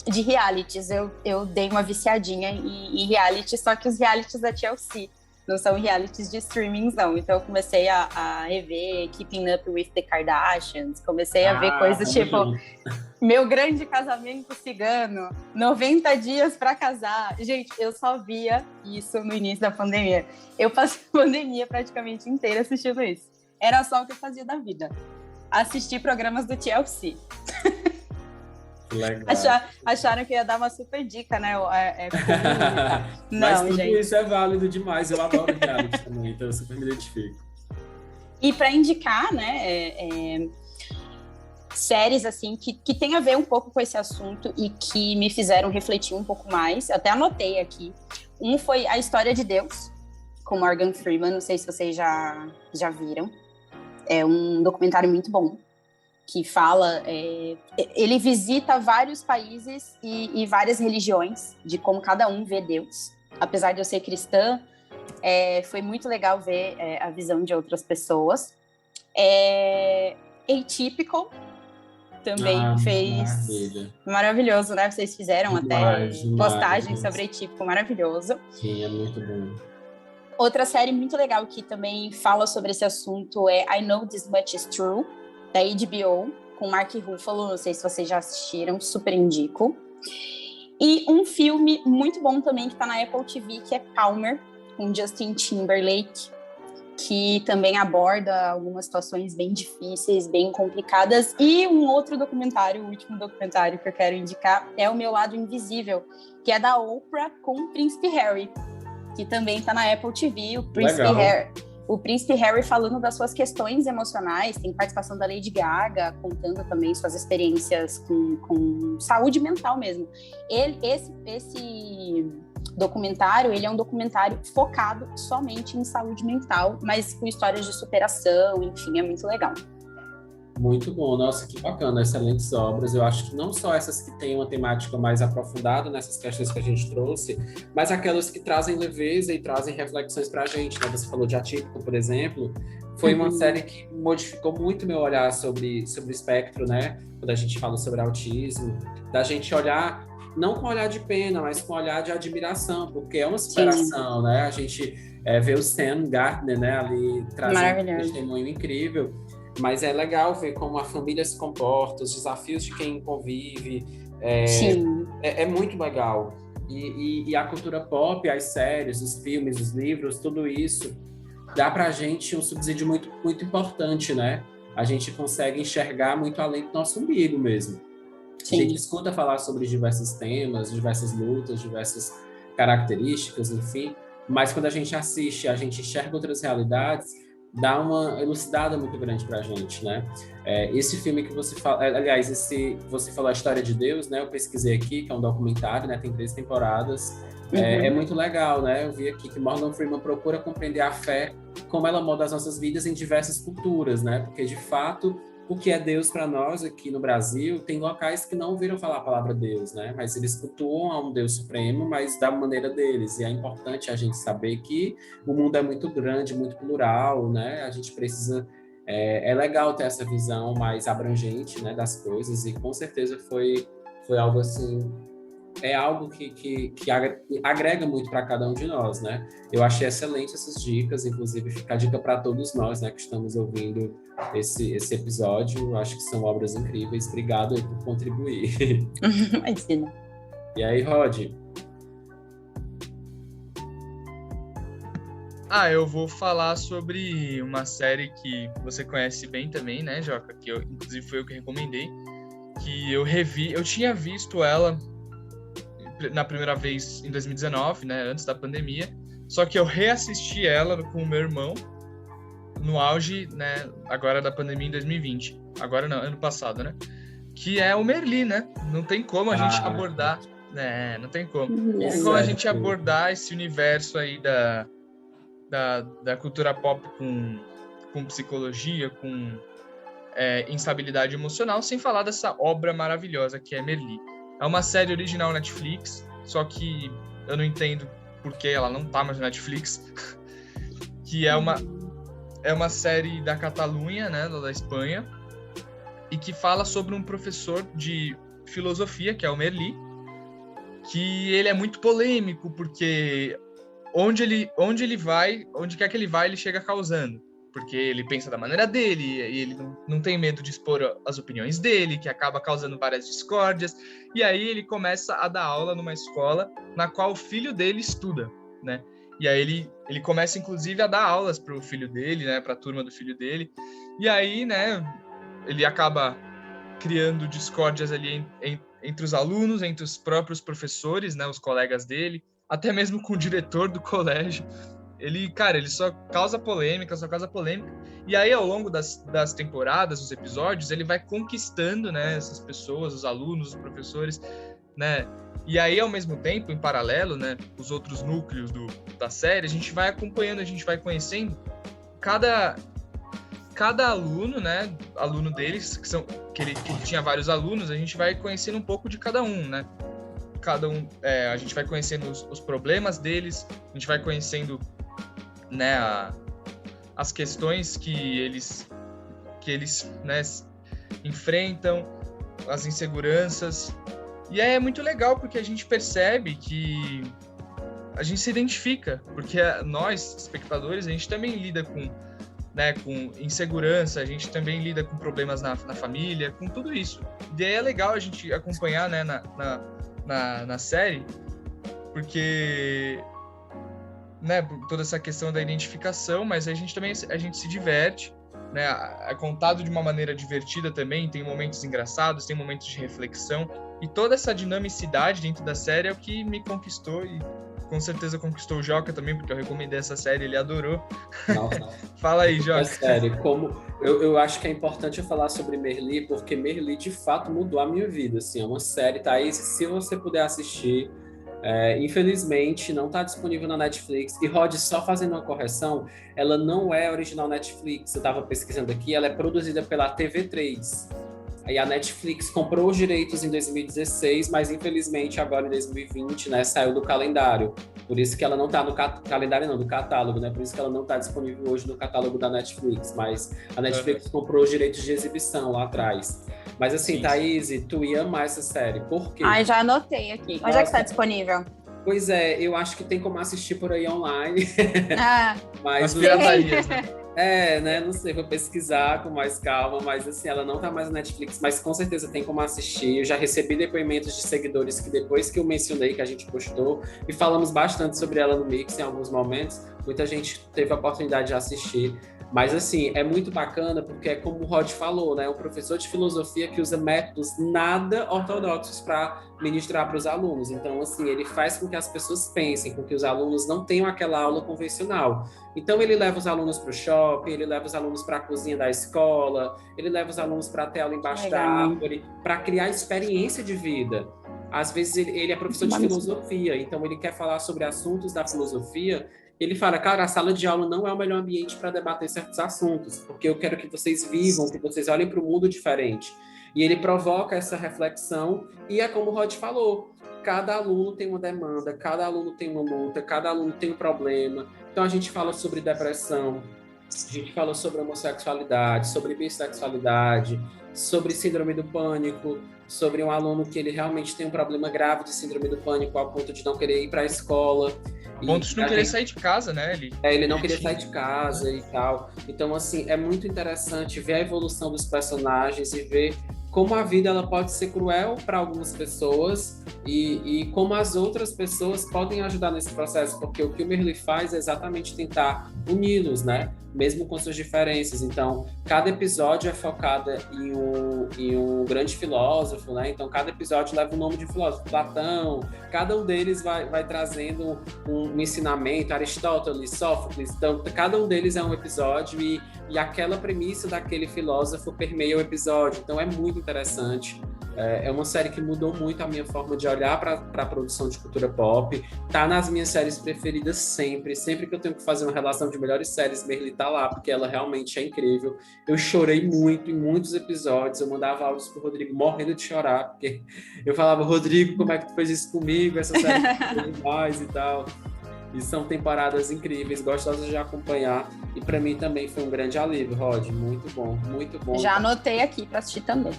de realities, eu dei uma viciadinha em realities, só que os realities da TLC não são realities de streaming, não. Então eu comecei a rever Keeping Up with the Kardashians, comecei a ver coisas tipo Meu Grande Casamento Cigano, 90 Dias pra Casar. Gente, eu só via isso no início da pandemia. Eu passei a pandemia praticamente inteira assistindo isso. Era só o que eu fazia da vida. Assistir programas do TLC. Legal. Acharam que ia dar uma super dica, né? Não, mas tudo gente. Isso é válido demais. Eu adoro reality também, então eu super me identifico. E para indicar, né, séries assim que tem a ver um pouco com esse assunto e que me fizeram refletir um pouco mais. Até anotei aqui. Um foi A História de Deus, com Morgan Freeman. Não sei se vocês já viram. É um documentário muito bom, que fala... ele visita vários países e várias religiões, de como cada um vê Deus. Apesar de eu ser cristã, foi muito legal ver a visão de outras pessoas. Atypical também fez... Maravilhoso, né? Vocês fizeram demais, postagem sobre Atypical, maravilhoso. Sim, é muito bom. Outra série muito legal que também fala sobre esse assunto é I Know This Much Is True, da HBO, com Mark Ruffalo. Não sei se vocês já assistiram, super indico. E um filme muito bom também que tá na Apple TV, que é Palmer, com Justin Timberlake, que também aborda algumas situações bem difíceis, bem complicadas. E um outro documentário, o último documentário que eu quero indicar, é O Meu Lado Invisível, que é da Oprah com o Príncipe Harry, que também tá na Apple TV. O Príncipe Harry o príncipe Harry falando das suas questões emocionais, tem participação da Lady Gaga, contando também suas experiências com saúde mental mesmo. Esse documentário, ele é um documentário focado somente em saúde mental, mas com histórias de superação, enfim, é muito legal. Muito bom, nossa, que bacana, excelentes obras. Eu acho que não só essas que têm uma temática mais aprofundada nessas questões que a gente trouxe, mas aquelas que trazem leveza e trazem reflexões para a gente, né? Você falou de Atípico, por exemplo, foi uma série que modificou muito meu olhar sobre o espectro, né? Quando a gente fala sobre autismo, da gente olhar, não com olhar de pena, mas com olhar de admiração, porque é uma superação, né? A gente vê o Stan Gardner, né, ali trazendo um testemunho incrível. Mas é legal ver como a família se comporta, os desafios de quem convive. É muito legal. E a cultura pop, as séries, os filmes, os livros, tudo isso dá pra gente um subsídio muito, muito importante, né? A gente consegue enxergar muito além do nosso umbigo mesmo. Sim. A gente escuta falar sobre diversos temas, diversas lutas, diversas características, enfim. Mas quando a gente assiste, a gente enxerga outras realidades, dá uma elucidada muito grande pra gente, né? Esse filme que você fala, aliás, você falou A História de Deus, né? Eu pesquisei aqui, que é um documentário, né? Tem 3 temporadas. É muito legal, né? Eu vi aqui que Morgan Freeman procura compreender a fé, como ela molda as nossas vidas em diversas culturas, né? Porque, de fato, o que é Deus para nós aqui no Brasil, tem locais que não ouviram falar a palavra Deus, né? Mas eles cultuam a um Deus supremo, mas da maneira deles. E é importante a gente saber que o mundo é muito grande, muito plural, né? A gente precisa... É legal ter essa visão mais abrangente, né, das coisas, e com certeza foi algo assim... É algo que agrega muito para cada um de nós, né? Eu achei excelente essas dicas, inclusive fica a dica para todos nós, né, que estamos ouvindo esse episódio. Eu acho que são obras incríveis. Obrigado aí por contribuir. Imagina. E aí, Rod? Eu vou falar sobre uma série que você conhece bem também, né, Joca? Que inclusive foi eu que recomendei, que eu revi. Eu tinha visto ela na primeira vez em 2019, né, antes da pandemia, só que eu reassisti ela com o meu irmão no auge, né, agora da pandemia em 2020, agora não, ano passado, né, que é o Merli, né, não tem como a gente abordar, né, não tem como, a gente abordar esse universo aí da cultura pop com psicologia, com instabilidade emocional, sem falar dessa obra maravilhosa que é Merli. É uma série original Netflix, só que eu não entendo por que ela não tá mais na Netflix. Que é uma série da Catalunha, né, da Espanha, e que fala sobre um professor de filosofia, que é o Merli, que ele é muito polêmico, porque onde quer que ele vai, ele chega causando. Porque ele pensa da maneira dele, e ele não tem medo de expor as opiniões dele, que acaba causando várias discórdias. E aí ele começa a dar aula numa escola na qual o filho dele estuda, né? E aí ele começa, inclusive, a dar aulas para o filho dele, né? Para a turma do filho dele. E aí, né? Ele acaba criando discórdias ali entre os alunos, entre os próprios professores, né? Os colegas dele, até mesmo com o diretor do colégio. Ele só causa polêmica. E aí, ao longo das temporadas, dos episódios, ele vai conquistando, né, essas pessoas, os alunos, os professores, né? E aí, ao mesmo tempo, em paralelo, né, os outros núcleos da série, a gente vai acompanhando, a gente vai conhecendo cada aluno, né, aluno deles, que ele tinha vários alunos, a gente vai conhecendo um pouco de cada um, né? A gente vai conhecendo os problemas deles, a gente vai conhecendo, né, as questões que eles né, enfrentam, as inseguranças. E é muito legal porque a gente percebe que a gente se identifica, porque nós, espectadores, a gente também lida com insegurança, a gente também lida com problemas na família, com tudo isso. E aí é legal a gente acompanhar, né, na série, porque, né, toda essa questão da identificação, mas a gente se diverte, né, é contado de uma maneira divertida também, tem momentos engraçados, tem momentos de reflexão, e toda essa dinamicidade dentro da série é o que me conquistou e com certeza conquistou o Joca também, porque eu recomendei essa série, ele adorou. Nossa. Fala aí, Joca. É sério, como eu acho que é importante eu falar sobre Merli, porque Merli de fato mudou a minha vida, assim, é uma série, Thaís, se você puder assistir, infelizmente não está disponível na Netflix, e Rod, só fazendo uma correção, ela não é original Netflix, eu estava pesquisando aqui, ela é produzida pela TV3, aí a Netflix comprou os direitos em 2016, mas infelizmente agora em 2020, né, saiu do calendário. Por isso que ela não está no calendário, não, do catálogo, né? Por isso que ela não está disponível hoje no catálogo da Netflix. Mas a Netflix comprou os direitos de exibição lá atrás. Mas assim, Thaís, tu ia amar essa série. Por quê? Ai, já anotei aqui. Onde é que está disponível? Pois é, eu acho que tem como assistir por aí online. Mas as piratarias, né? Né? Não sei, vou pesquisar com mais calma, mas assim, ela não tá mais na Netflix, mas com certeza tem como assistir. Eu já recebi depoimentos de seguidores que depois que eu mencionei, que a gente postou, e falamos bastante sobre ela no Mix em alguns momentos, muita gente teve a oportunidade de assistir. Mas, assim, é muito bacana porque é como o Rod falou, né? Um professor de filosofia que usa métodos nada ortodoxos para ministrar para os alunos. Então, assim, ele faz com que as pessoas pensem, com que os alunos não tenham aquela aula convencional. Então, ele leva os alunos para o shopping, ele leva os alunos para a cozinha da escola, ele leva os alunos para a tela embaixo da árvore, para criar experiência de vida. Às vezes, ele é professor de filosofia, então ele quer falar sobre assuntos da filosofia. Ele fala, cara, a sala de aula não é o melhor ambiente para debater certos assuntos, porque eu quero que vocês vivam, que vocês olhem para o mundo diferente. E ele provoca essa reflexão, e é como o Rod falou, cada aluno tem uma demanda, cada aluno tem uma luta, cada aluno tem um problema. Então a gente fala sobre depressão, a gente fala sobre homossexualidade, sobre bissexualidade, sobre síndrome do pânico, sobre um aluno que ele realmente tem um problema grave de síndrome do pânico ao ponto de não querer ir para a escola. Ponto de não querer sair de casa, né? Ele não queria sair de casa e tal. Então, assim, é muito interessante ver a evolução dos personagens e ver como a vida ela pode ser cruel para algumas pessoas e como as outras pessoas podem ajudar nesse processo, porque o que o Merli faz é exatamente tentar uni-los, né? Mesmo com suas diferenças. Então, cada episódio é focado em um grande filósofo, né? Então, cada episódio leva o nome de um filósofo. Platão, cada um deles vai trazendo um ensinamento, Aristóteles, Sófocles. Então, cada um deles é um episódio e aquela premissa daquele filósofo permeia o episódio. Então, é muito interessante. É uma série que mudou muito a minha forma de olhar para a produção de cultura pop. Tá nas minhas séries preferidas sempre. Sempre que eu tenho que fazer uma relação de melhores séries, Merli tá lá, porque ela realmente é incrível. Eu chorei muito em muitos episódios. Eu mandava áudios pro Rodrigo morrendo de chorar, porque eu falava, Rodrigo, como é que tu fez isso comigo? Essa série foi demais e tal. E são temporadas incríveis, gostosas de acompanhar. E para mim também foi um grande alívio, Rod. Muito bom, muito bom. Já anotei aqui para assistir também.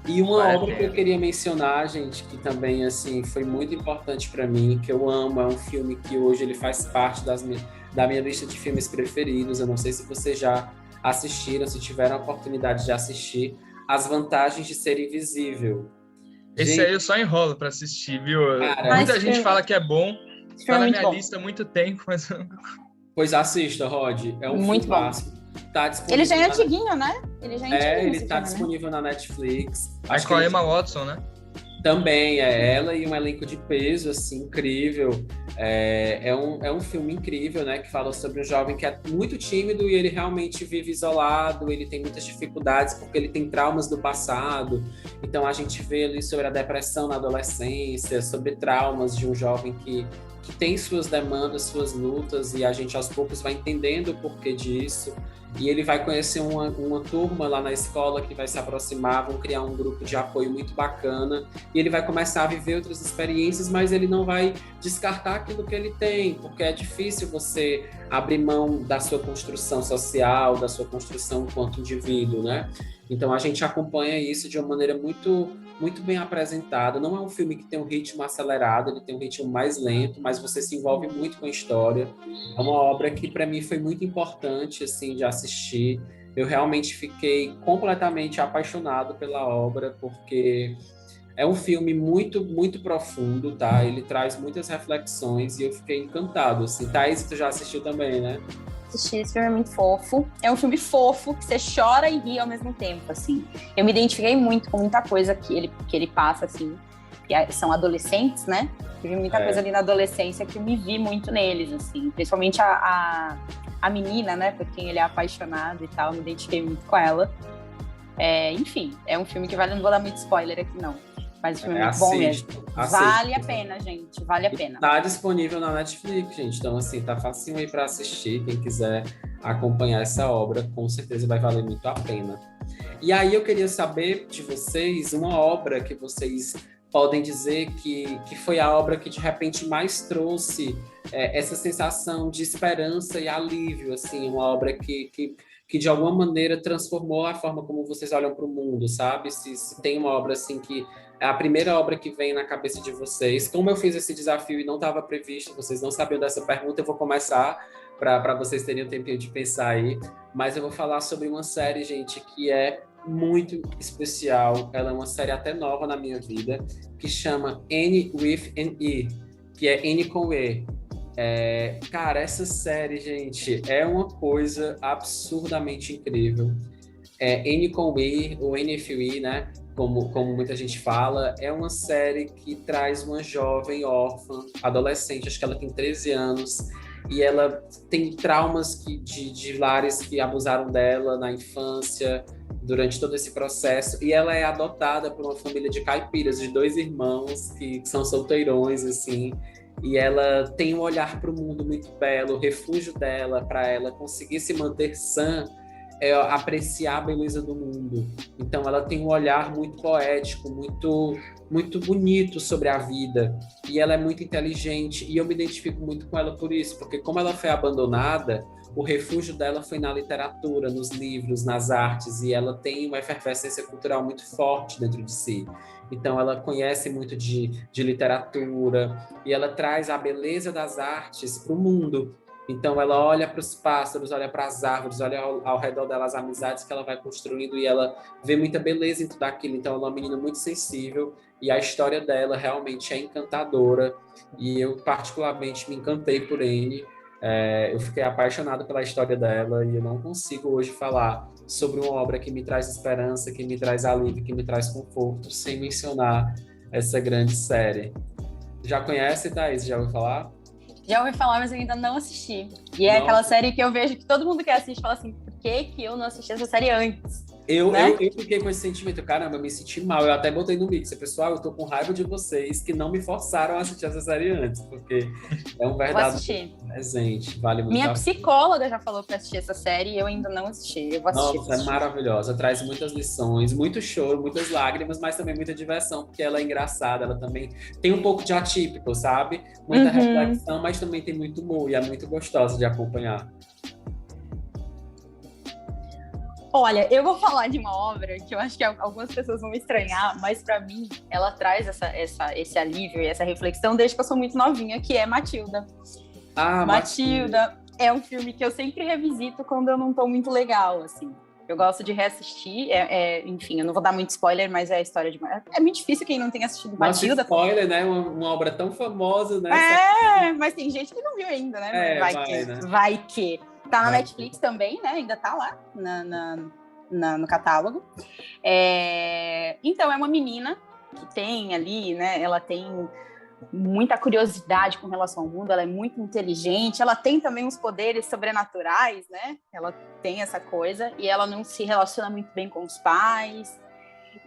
E uma obra que eu queria mencionar, gente, que também assim foi muito importante para mim, que eu amo, é um filme que hoje ele faz parte da minha lista de filmes preferidos. Eu não sei se vocês já assistiram, se tiveram a oportunidade de assistir, As Vantagens de Ser Invisível. Esse gente, aí eu só enrolo para assistir, viu? Cara, muita gente fala que é bom, tá na minha lista há muito tempo, mas... Pois assista, Rod, é um muito filmaço. Tá disponível. Ele já é antiguinho, né? Ele tá disponível na Netflix. Acho que é a Emma Watson, né? Também é ela e um elenco de peso, assim, incrível. É um filme incrível, né? Que fala sobre um jovem que é muito tímido e ele realmente vive isolado, ele tem muitas dificuldades porque ele tem traumas do passado. Então a gente vê ali sobre a depressão na adolescência, sobre traumas de um jovem que tem suas demandas, suas lutas, e a gente aos poucos vai entendendo o porquê disso. E ele vai conhecer uma turma lá na escola que vai se aproximar, vão criar um grupo de apoio muito bacana, e ele vai começar a viver outras experiências, mas ele não vai descartar aquilo que ele tem, porque é difícil você abrir mão da sua construção social, da sua construção enquanto indivíduo, né? Então a gente acompanha isso de uma maneira muito, muito bem apresentada. Não é um filme que tem um ritmo acelerado, ele tem um ritmo mais lento, mas você se envolve muito com a história. É uma obra que para mim foi muito importante assim de assistir. Eu realmente fiquei completamente apaixonado pela obra, porque é um filme muito, muito profundo, tá? Ele traz muitas reflexões e eu fiquei encantado, assim. Thaís, tu já assistiu também, né? Assisti, esse filme é muito fofo. É um filme fofo, que você chora e ri ao mesmo tempo, assim. Eu me identifiquei muito com muita coisa que ele passa, assim. são adolescentes, né? Tive muita coisa ali na adolescência que eu me vi muito neles, assim. Principalmente a menina, né? Por quem ele é apaixonado e tal. Eu me identifiquei muito com ela. Enfim, é um filme que vale... Não vou dar muito spoiler aqui, não. Mas o filme é muito bom mesmo. Vale a pena, gente. Vale a pena. Tá disponível na Netflix, gente. Então, assim, tá facinho aí pra assistir. Quem quiser acompanhar essa obra, com certeza vai valer muito a pena. E aí eu queria saber de vocês uma obra que vocês podem dizer que foi a obra que de repente mais trouxe essa sensação de esperança e alívio, assim, uma obra que de alguma maneira transformou a forma como vocês olham para o mundo, sabe? Se tem uma obra assim que é a primeira obra que vem na cabeça de vocês. Como eu fiz esse desafio e não estava previsto, vocês não sabiam dessa pergunta, eu vou começar para vocês terem um tempinho de pensar aí. Mas eu vou falar sobre uma série, gente, que é muito especial. Ela é uma série até nova na minha vida, que chama Annie with an E, que é Annie com E. Cara, essa série, gente, é uma coisa absurdamente incrível. Annie com E, ou NFE, né? Como muita gente fala, é uma série que traz uma jovem órfã, adolescente, acho que ela tem 13 anos, e ela tem traumas de lares que abusaram dela na infância, durante todo esse processo, e ela é adotada por uma família de caipiras, de 2 irmãos que são solteirões, assim, e ela tem um olhar para o mundo muito belo, o refúgio dela, para ela conseguir se manter sã, é apreciar a beleza do mundo. Então ela tem um olhar muito poético, muito bonito sobre a vida, e ela é muito inteligente, e eu me identifico muito com ela por isso, porque como ela foi abandonada, o refúgio dela foi na literatura, nos livros, nas artes, e ela tem uma efervescência cultural muito forte dentro de si. Então ela conhece muito de literatura, e ela traz a beleza das artes para o mundo. Então ela olha para os pássaros, olha para as árvores, olha ao redor dela as amizades que ela vai construindo, e ela vê muita beleza em tudo aquilo. Então ela é uma menina muito sensível, e a história dela realmente é encantadora, e eu particularmente me encantei por Annie. Eu fiquei apaixonado pela história dela, e eu não consigo hoje falar sobre uma obra que me traz esperança, que me traz alívio, que me traz conforto, sem mencionar essa grande série. Já conhece, Thaís? Já ouviu falar? Já ouvi falar, mas eu ainda não assisti. E é aquela série que eu vejo que todo mundo que assiste fala assim, por que eu não assisti essa série antes? Eu fiquei com esse sentimento, caramba, eu me senti mal. Eu até botei no mix, pessoal, eu tô com raiva de vocês que não me forçaram a assistir essa série antes, porque é um verdadeiro presente, vale muito. Minha psicóloga já falou pra assistir essa série e eu ainda não assisti. Eu vou assistir. Nossa, é maravilhosa, traz muitas lições, muito choro, muitas lágrimas, mas também muita diversão, porque ela é engraçada, ela também tem um pouco de atípico, sabe? Muita reflexão, mas também tem muito humor e é muito gostosa de acompanhar. Olha, eu vou falar de uma obra que eu acho que algumas pessoas vão me estranhar, mas para mim ela traz esse alívio e essa reflexão desde que eu sou muito novinha, que é Matilda. Matilda é um filme que eu sempre revisito quando eu não tô muito legal, assim. Eu gosto de reassistir, enfim, eu não vou dar muito spoiler, mas é a história de... É muito difícil quem não tenha assistido Matilda. Spoiler, né? Uma obra tão famosa, né? Mas tem gente que não viu ainda, né? Né? Vai que... Tá na Netflix também, né? Ainda tá lá no catálogo. Então, é uma menina que tem ali, né? Ela tem muita curiosidade com relação ao mundo, ela é muito inteligente, ela tem também uns poderes sobrenaturais, né? Ela tem essa coisa, e ela não se relaciona muito bem com os pais.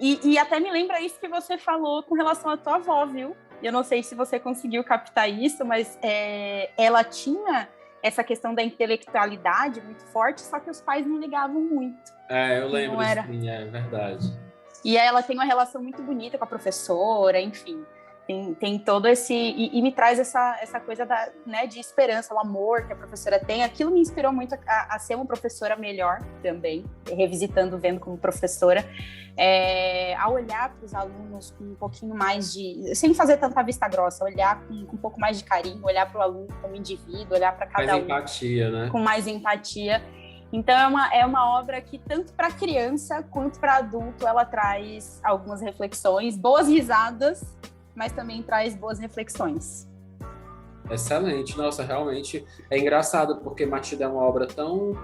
E até me lembra isso que você falou com relação à tua avó, viu? Eu não sei se você conseguiu captar isso, mas ela tinha essa questão da intelectualidade muito forte, só que os pais não ligavam muito. Eu lembro, sim, é verdade. E ela tem uma relação muito bonita com a professora, enfim. Tem todo esse... E me traz essa coisa né, de esperança, o amor que a professora tem. Aquilo me inspirou muito a ser uma professora melhor também, revisitando, vendo como professora. A olhar para os alunos com um pouquinho mais de... Sem fazer tanta vista grossa, olhar com um pouco mais de carinho, olhar para o aluno como indivíduo, olhar para cada um empatia, né? Com mais empatia. Então, é uma obra que, tanto para criança quanto para adulto, ela traz algumas reflexões, boas risadas, mas também traz boas reflexões. Excelente. Nossa, realmente é engraçado, porque Matilda é uma obra tão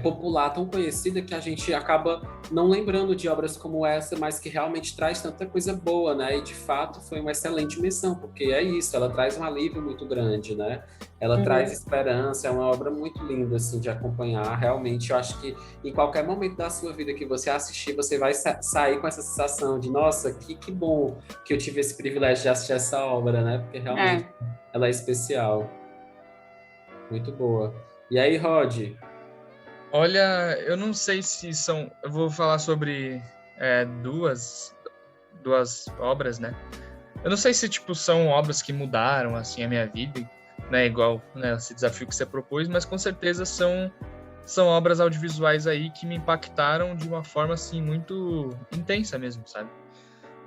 popular, tão conhecida, que a gente acaba não lembrando de obras como essa, mas que realmente traz tanta coisa boa, né? E de fato foi uma excelente missão, porque é isso, ela traz um alívio muito grande, né? Ela traz esperança, é uma obra muito linda, assim, de acompanhar. Realmente, eu acho que em qualquer momento da sua vida que você assistir, você vai sair com essa sensação de, nossa, que bom que eu tive esse privilégio de assistir essa obra, né? Porque realmente ela é especial. Muito boa. E aí, Rod? Olha, eu não sei se são... Eu vou falar sobre duas obras, né? Eu não sei se, tipo, são obras que mudaram, assim, a minha vida, né? Igual, né, esse desafio que você propôs, mas com certeza são obras audiovisuais aí que me impactaram de uma forma, assim, muito intensa mesmo, sabe?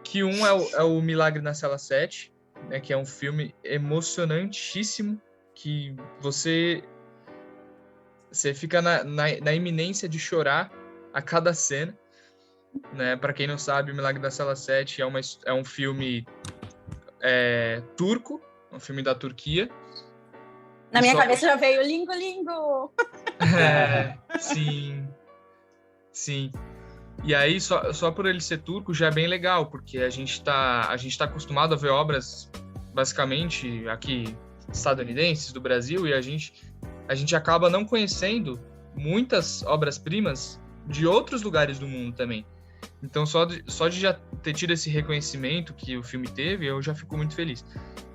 Que um é o Milagre na Cela 7, né? Que é um filme emocionantíssimo, que você fica na iminência de chorar a cada cena, né? Para quem não sabe, o Milagre da Cela 7 é um filme turco, um filme da Turquia. Na minha cabeça já veio Lingo Lingo! Sim. E aí, só por ele ser turco já é bem legal, porque a gente tá acostumado a ver obras, basicamente, aqui estadunidenses, do Brasil, e a gente acaba não conhecendo muitas obras-primas de outros lugares do mundo também. Então, só de já ter tido esse reconhecimento que o filme teve, eu já fico muito feliz.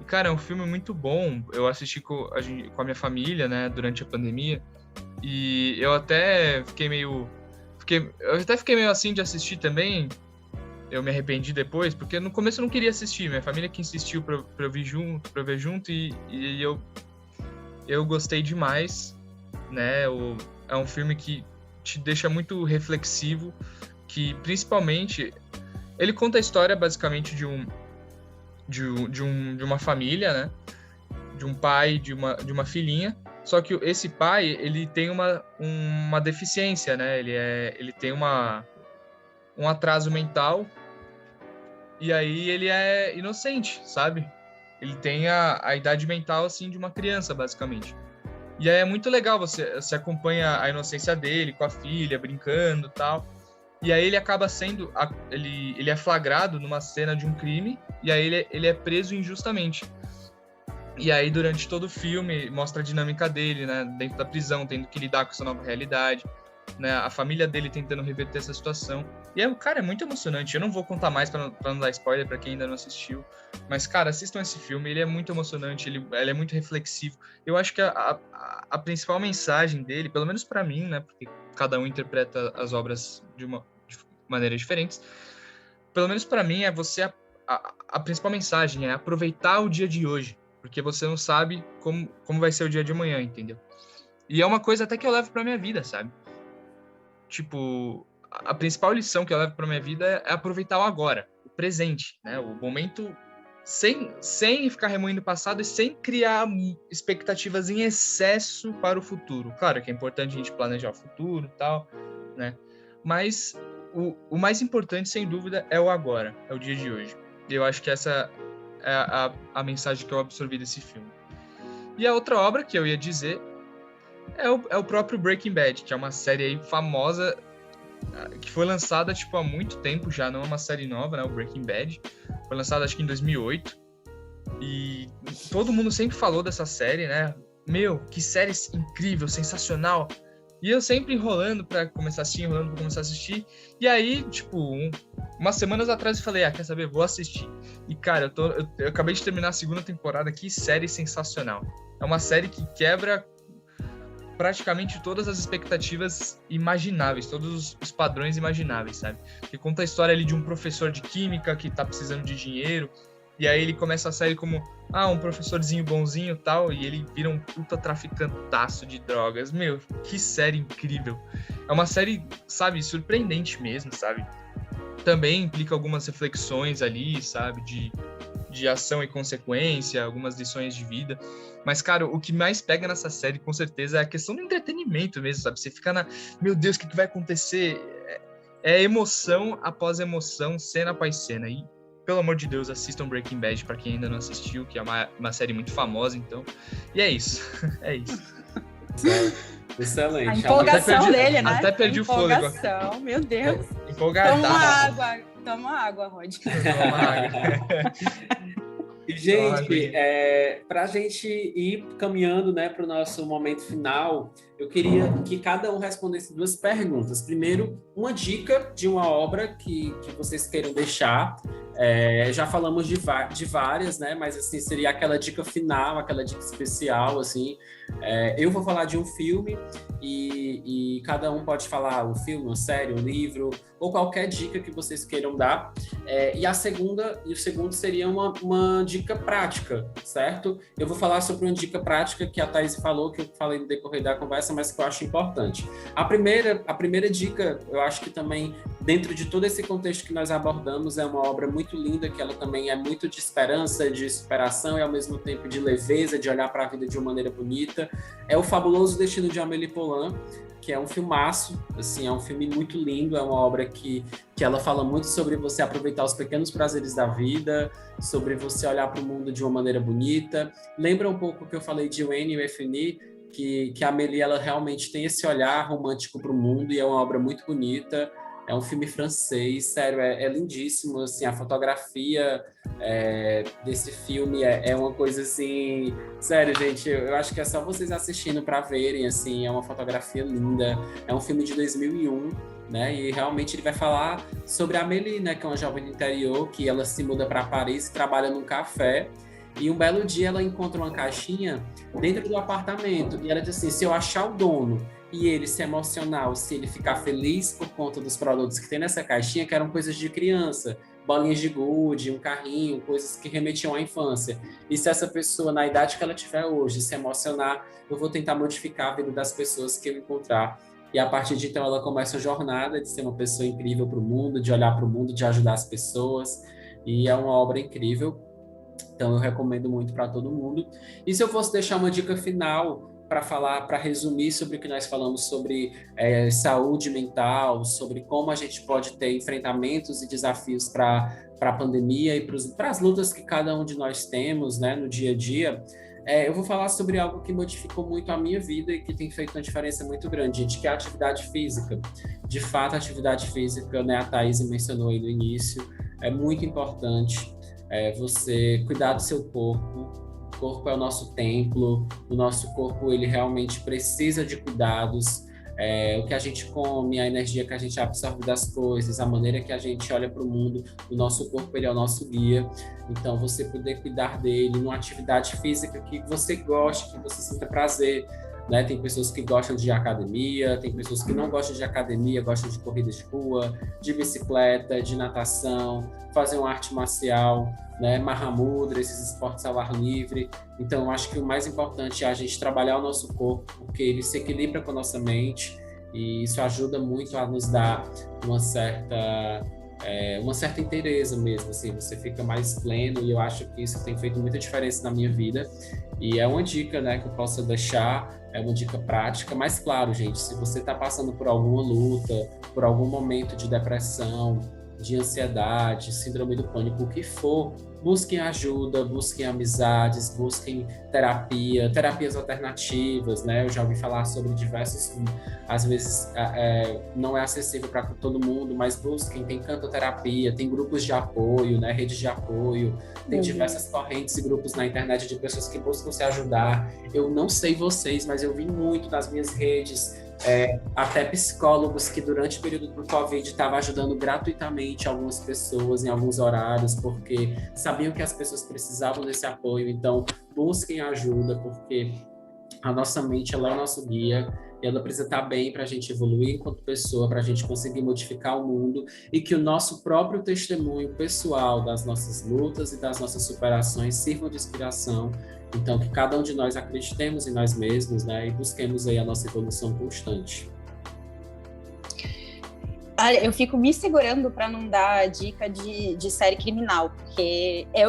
E, cara, é um filme muito bom. Eu assisti com a minha família, né, durante a pandemia, e eu até fiquei meio assim de assistir também. Eu me arrependi depois, porque no começo eu não queria assistir. Minha família que insistiu pra eu ver junto, e eu gostei demais, né? É um filme que te deixa muito reflexivo, que principalmente ele conta a história basicamente de uma família, né? De um pai, de uma filhinha. Só que esse pai, ele tem uma deficiência, né? Ele tem um atraso mental, e aí ele é inocente, sabe? Ele tem a idade mental, assim, de uma criança, basicamente. E aí é muito legal, você acompanha a inocência dele com a filha, brincando e tal. E aí ele acaba sendo... Ele é flagrado numa cena de um crime, e aí ele é preso injustamente. E aí, durante todo o filme, mostra a dinâmica dele, né? Dentro da prisão, tendo que lidar com essa nova realidade, né? A família dele tentando reverter essa situação. E, cara, é muito emocionante. Eu não vou contar mais pra não dar spoiler pra quem ainda não assistiu. Mas, cara, assistam esse filme. Ele é muito emocionante, ele é muito reflexivo. Eu acho que a principal mensagem dele, pelo menos pra mim, né? Porque cada um interpreta as obras de maneiras diferentes. Pelo menos pra mim, a principal mensagem é aproveitar o dia de hoje. Porque você não sabe como vai ser o dia de amanhã, entendeu? E é uma coisa até que eu levo pra minha vida, sabe? Tipo, a principal lição que eu levo pra minha vida é aproveitar o agora, o presente, né? O momento sem ficar remoendo o passado e sem criar expectativas em excesso para o futuro. Claro que é importante a gente planejar o futuro e tal, né? Mas o mais importante, sem dúvida, é o agora, é o dia de hoje. E eu acho que essa é a mensagem que eu absorvi desse filme. E a outra obra que eu ia dizer é o próprio Breaking Bad, que é uma série aí famosa, que foi lançada tipo há muito tempo já, não é uma série nova, né? O Breaking Bad foi lançada acho que em 2008, e todo mundo sempre falou dessa série, né? Meu, que série incrível, sensacional. E eu sempre enrolando pra começar a assistir. E aí, tipo, umas semanas atrás eu falei, quer saber? Vou assistir. E, cara, eu acabei de terminar a segunda temporada. Que série sensacional. É uma série que quebra praticamente todas as expectativas imagináveis, todos os padrões imagináveis, sabe? Que conta a história ali de um professor de química que tá precisando de dinheiro. E aí ele começa a série como, um professorzinho bonzinho e tal, e ele vira um puta traficantaço de drogas. Meu, que série incrível. É uma série, sabe, surpreendente mesmo, sabe? Também implica algumas reflexões ali, sabe, de ação e consequência, algumas lições de vida. Mas, cara, o que mais pega nessa série, com certeza, é a questão do entretenimento mesmo, sabe? Você fica meu Deus, o que vai acontecer? É emoção após emoção, cena após cena. E, pelo amor de Deus, assistam Breaking Bad pra quem ainda não assistiu, que é uma série muito famosa, então. E é isso. É isso. Excelente. A empolgação dele, né? Até perdi o fôlego. Empolgação, meu Deus. Empolgado. Toma água, Rod. Toma água. E, gente, para a gente ir caminhando, né, para o nosso momento final, eu queria que cada um respondesse 2 perguntas. Primeiro, uma dica de uma obra que vocês queiram deixar. Já falamos de várias, né? Mas assim, seria aquela dica final, aquela dica especial, assim. Eu vou falar de um filme e cada um pode falar um filme, uma série, um livro, ou qualquer dica que vocês queiram dar. E o segundo seria uma dica prática, certo? Eu vou falar sobre uma dica prática que a Thaís falou, que eu falei no decorrer da conversa, mas que eu acho importante. A primeira dica, eu acho que também, dentro de todo esse contexto que nós abordamos, é uma obra muito linda, que ela também é muito de esperança, de superação e ao mesmo tempo de leveza, de olhar para a vida de uma maneira bonita. É O Fabuloso Destino de Amélie Poulain, que é um filmaço, assim, é um filme muito lindo, é uma obra que ela fala muito sobre você aproveitar os pequenos prazeres da vida, sobre você olhar para o mundo de uma maneira bonita. Lembra um pouco o que eu falei de Annie e Effenie, que a Amélie, ela realmente tem esse olhar romântico para o mundo e é uma obra muito bonita. É um filme francês, sério, é lindíssimo, assim, a fotografia desse filme é uma coisa, assim, sério, gente, eu acho que é só vocês assistindo para verem, assim, é uma fotografia linda, é um filme de 2001, né, e realmente ele vai falar sobre a Amélie, né, que é uma jovem do interior, que ela se muda para Paris, trabalha num café, e um belo dia ela encontra uma caixinha dentro do apartamento, e ela diz assim, se eu achar o dono e ele se emocionar, se ele ficar feliz por conta dos produtos que tem nessa caixinha, que eram coisas de criança, bolinhas de gude, um carrinho, coisas que remetiam à infância. E se essa pessoa, na idade que ela tiver hoje, se emocionar, eu vou tentar modificar a vida das pessoas que eu encontrar. E a partir de então ela começa a jornada de ser uma pessoa incrível para o mundo, de olhar para o mundo, de ajudar as pessoas. E é uma obra incrível. Então eu recomendo muito para todo mundo. E se eu fosse deixar uma dica final para falar, para resumir sobre o que nós falamos sobre saúde mental, sobre como a gente pode ter enfrentamentos e desafios para a pandemia e para as lutas que cada um de nós temos, né, no dia a dia, eu vou falar sobre algo que modificou muito a minha vida e que tem feito uma diferença muito grande, gente, que é a atividade física. De fato, a atividade física, né, a Thaís mencionou aí no início, é muito importante. Você cuidar do seu corpo. O corpo é o nosso templo, o nosso corpo ele realmente precisa de cuidados, o que a gente come, a energia que a gente absorve das coisas, a maneira que a gente olha para o mundo, o nosso corpo ele é o nosso guia, então você poder cuidar dele numa atividade física que você goste, que você sinta prazer, né? Tem pessoas que gostam de academia, tem pessoas que não gostam de academia, gostam de corrida de rua, de bicicleta, de natação, fazer uma arte marcial, né? Mahamudra, esses esportes ao ar livre. Então, eu acho que o mais importante é a gente trabalhar o nosso corpo, porque ele se equilibra com a nossa mente e isso ajuda muito a nos dar uma certa inteireza mesmo, assim, você fica mais pleno e eu acho que isso tem feito muita diferença na minha vida e é uma dica, né, que eu posso deixar, é uma dica prática, mas claro, gente, se você está passando por alguma luta, por algum momento de depressão, de ansiedade, síndrome do pânico, o que for, busquem ajuda, busquem amizades, busquem terapias alternativas, né? Eu já ouvi falar sobre diversos, às vezes não é acessível para todo mundo, mas busquem, tem cantoterapia, tem grupos de apoio, né? Redes de apoio, tem diversas correntes e grupos na internet de pessoas que buscam se ajudar. Eu não sei vocês, mas eu vi muito nas minhas redes, até psicólogos que durante o período do Covid estavam ajudando gratuitamente algumas pessoas em alguns horários, porque sabiam que as pessoas precisavam desse apoio. Então, busquem ajuda, porque a nossa mente ela é o nosso guia, e ela precisa estar bem para a gente evoluir enquanto pessoa, para a gente conseguir modificar o mundo, e que o nosso próprio testemunho pessoal das nossas lutas e das nossas superações sirva de inspiração. Então, que cada um de nós acreditemos em nós mesmos, né, e busquemos aí a nossa evolução constante. Olha, eu fico me segurando para não dar dica de série criminal, porque é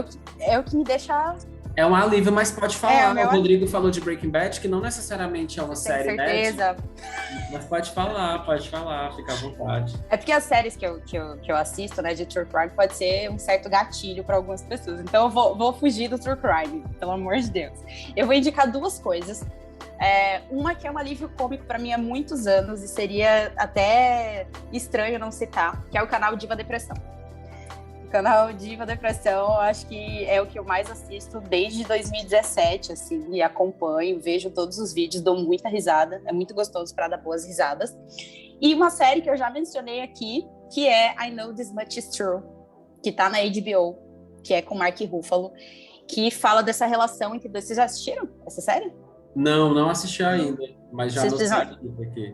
o que me deixa... É um alívio, mas pode falar. O Rodrigo falou de Breaking Bad, que não necessariamente é uma série, né? Certeza. Mas pode falar, fica à vontade. É porque as séries que eu assisto, né, de True Crime, pode ser um certo gatilho para algumas pessoas. Então eu vou fugir do True Crime, pelo amor de Deus. Eu vou indicar 2 coisas. Uma que é um alívio cômico para mim há muitos anos e seria até estranho não citar, que é o canal Diva Depressão. O canal Diva Depressão, eu acho que é o que eu mais assisto desde 2017, assim, e acompanho, vejo todos os vídeos, dou muita risada, é muito gostoso para dar boas risadas. E uma série que eu já mencionei aqui, que é I Know This Much Is True, que tá na HBO, que é com Mark Ruffalo, que fala dessa relação entre dois. Vocês já assistiram essa série? Não assisti ainda, mas já Vocês anotei aqui.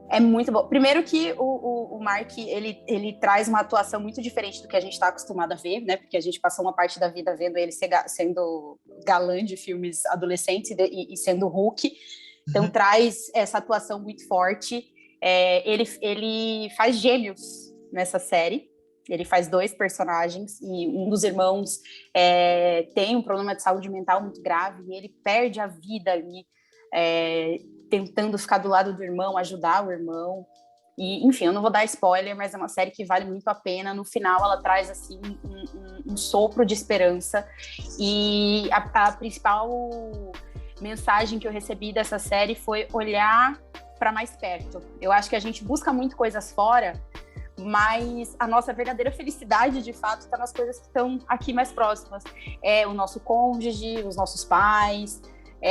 É muito bom. Primeiro que o Mark, ele traz uma atuação muito diferente do que a gente está acostumado a ver, né? Porque a gente passou uma parte da vida vendo ele sendo galã de filmes adolescentes e sendo Hulk. Então, traz essa atuação muito forte. Ele faz gêmeos nessa série. Ele faz 2 personagens e um dos irmãos tem um problema de saúde mental muito grave e ele perde a vida ali, tentando ficar do lado do irmão, ajudar o irmão. E, enfim, eu não vou dar spoiler, mas é uma série que vale muito a pena. No final, ela traz assim um sopro de esperança. E a principal mensagem que eu recebi dessa série foi olhar para mais perto. Eu acho que a gente busca muito coisas fora, mas a nossa verdadeira felicidade, de fato, está nas coisas que estão aqui mais próximas. O nosso cônjuge, os nossos pais,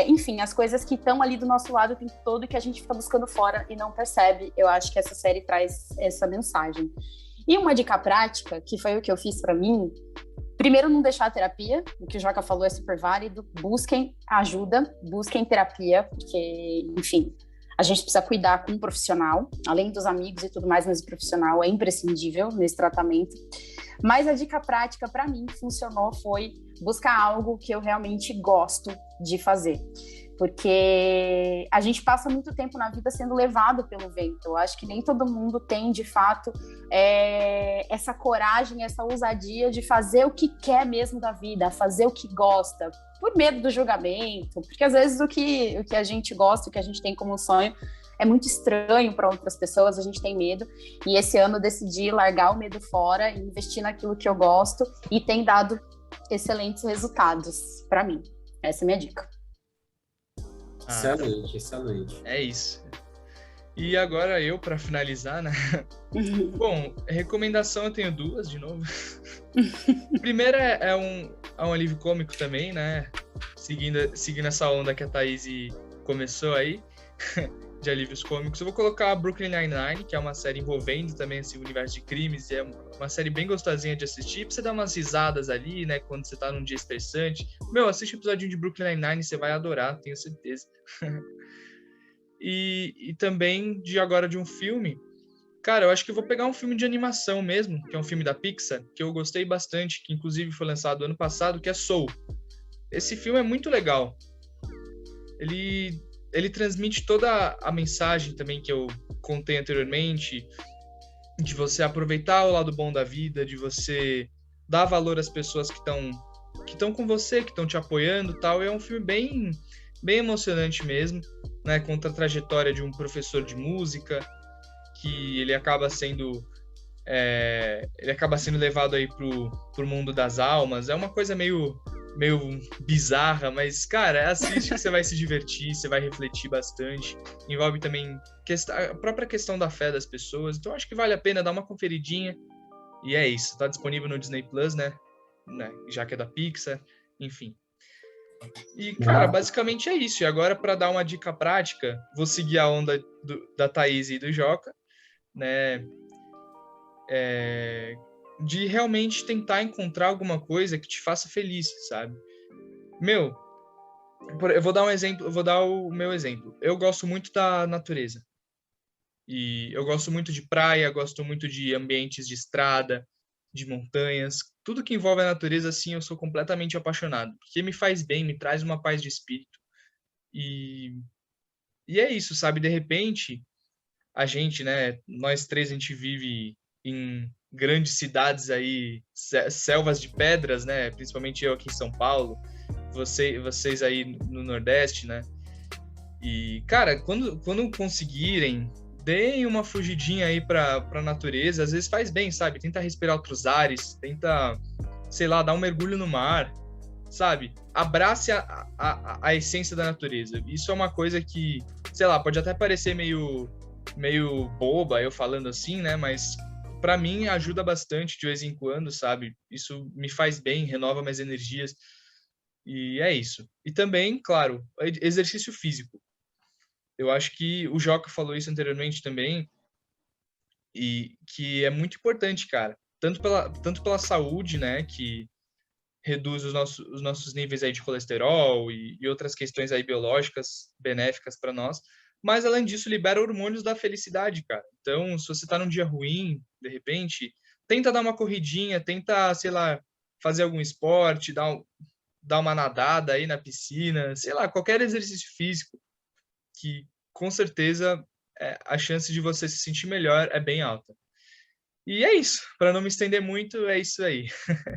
enfim, as coisas que estão ali do nosso lado o tempo todo e que a gente fica buscando fora e não percebe. Eu acho que essa série traz essa mensagem. E uma dica prática, que foi o que eu fiz para mim: primeiro, não deixar a terapia, o que o Joca falou é super válido, busquem ajuda, busquem terapia, porque, enfim, a gente precisa cuidar com um profissional, além dos amigos e tudo mais, mas o profissional é imprescindível nesse tratamento. Mas a dica prática para mim que funcionou foi buscar algo que eu realmente gosto de fazer. Porque a gente passa muito tempo na vida sendo levado pelo vento. Eu acho que nem todo mundo tem, de fato, essa coragem, essa ousadia de fazer o que quer mesmo da vida, fazer o que gosta, por medo do julgamento, porque às vezes o que a gente gosta, o que a gente tem como sonho, é muito estranho para outras pessoas, a gente tem medo. E esse ano eu decidi largar o medo fora e investir naquilo que eu gosto, e tem dado excelentes resultados para mim. Essa é a minha dica. Excelente. É isso. E agora eu, para finalizar, né? Bom, recomendação eu tenho 2, de novo. Primeira é um alívio cômico também, né? Seguindo essa onda que a Thaís começou aí, de alívios cômicos. Eu vou colocar Brooklyn Nine-Nine, que é uma série envolvendo também esse universo de crimes, e é uma série bem gostosinha de assistir, pra você dar umas risadas ali, né, quando você tá num dia estressante. Assiste o episódio de Brooklyn Nine-Nine, você vai adorar, tenho certeza. E também de um filme, cara, eu acho que eu vou pegar um filme de animação mesmo, que é um filme da Pixar, que eu gostei bastante, que inclusive foi lançado ano passado, que é Soul. Esse filme é muito legal. Ele transmite toda a mensagem também que eu contei anteriormente, de você aproveitar o lado bom da vida, de você dar valor às pessoas que estão com você, que estão te apoiando e tal. É um filme bem, bem emocionante mesmo, né? Conta a trajetória de um professor de música, que ele acaba sendo levado aí pro mundo das almas. É uma coisa meio bizarra, mas, cara, assiste que você vai se divertir, você vai refletir bastante. Envolve também a própria questão da fé das pessoas, então acho que vale a pena dar uma conferidinha. E é isso, tá disponível no Disney Plus, né? Já que é da Pixar, enfim. E, cara, basicamente é isso. E agora, para dar uma dica prática, vou seguir a onda da Thaís e do Joca, né? De realmente tentar encontrar alguma coisa que te faça feliz, sabe? Eu vou dar um exemplo, eu vou dar o meu exemplo. Eu gosto muito da natureza. E eu gosto muito de praia, gosto muito de ambientes de estrada, de montanhas. Tudo que envolve a natureza, assim, eu sou completamente apaixonado. Porque me faz bem, me traz uma paz de espírito. E é isso, sabe? De repente, a gente, né? Nós três, a gente vive em grandes cidades aí, selvas de pedras, né? Principalmente eu aqui em São Paulo, vocês aí no Nordeste, né? E, cara, quando conseguirem, deem uma fugidinha aí pra natureza. Às vezes faz bem, sabe? Tenta respirar outros ares, tenta, sei lá, dar um mergulho no mar. sabe? Abrace a essência da natureza. Isso é uma coisa que, sei lá, pode até parecer meio boba eu falando assim, né? Mas para mim ajuda bastante de vez em quando, sabe? Isso me faz bem, renova minhas energias. E é isso. E também, claro, exercício físico. Eu acho que o Joca falou isso anteriormente também, e que é muito importante, cara. Tanto pela saúde, né? Que reduz os nossos níveis aí de colesterol e outras questões aí biológicas benéficas para nós. Mas, além disso, libera hormônios da felicidade, cara. Então, se você tá num dia ruim, de repente, tenta dar uma corridinha, tenta, sei lá, fazer algum esporte, dar uma nadada aí na piscina, sei lá, qualquer exercício físico que, com certeza, a chance de você se sentir melhor é bem alta. E é isso. Para não me estender muito, é isso aí.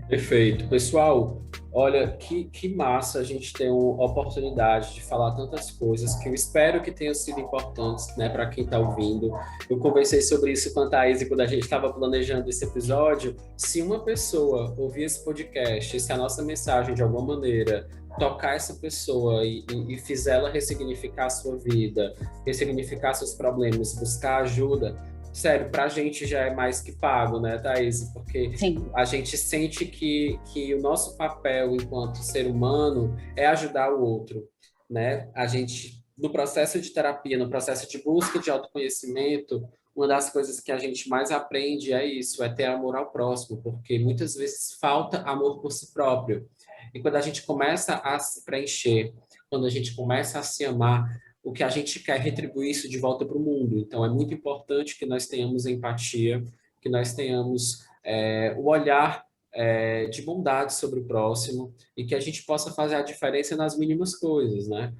Perfeito. Pessoal, olha, que massa a gente ter uma oportunidade de falar tantas coisas que eu espero que tenham sido importantes, né, para quem está ouvindo. Eu conversei sobre isso com a Thaís quando a gente estava planejando esse episódio. Se uma pessoa ouvir esse podcast, se a nossa mensagem de alguma maneira tocar essa pessoa e fizer ela ressignificar a sua vida, ressignificar seus problemas, buscar ajuda, sério, pra gente já é mais que pago, né, Thaís? Porque Sim. a gente sente que o nosso papel enquanto ser humano é ajudar o outro, né? A gente, no processo de terapia, no processo de busca de autoconhecimento, uma das coisas que a gente mais aprende é isso, é ter amor ao próximo, porque muitas vezes falta amor por si próprio. E quando a gente começa a se preencher, quando a gente começa a se amar, o que a gente quer é retribuir isso de volta para o mundo. Então, é muito importante que nós tenhamos empatia, que nós tenhamos o olhar de bondade sobre o próximo e que a gente possa fazer a diferença nas mínimas coisas, né?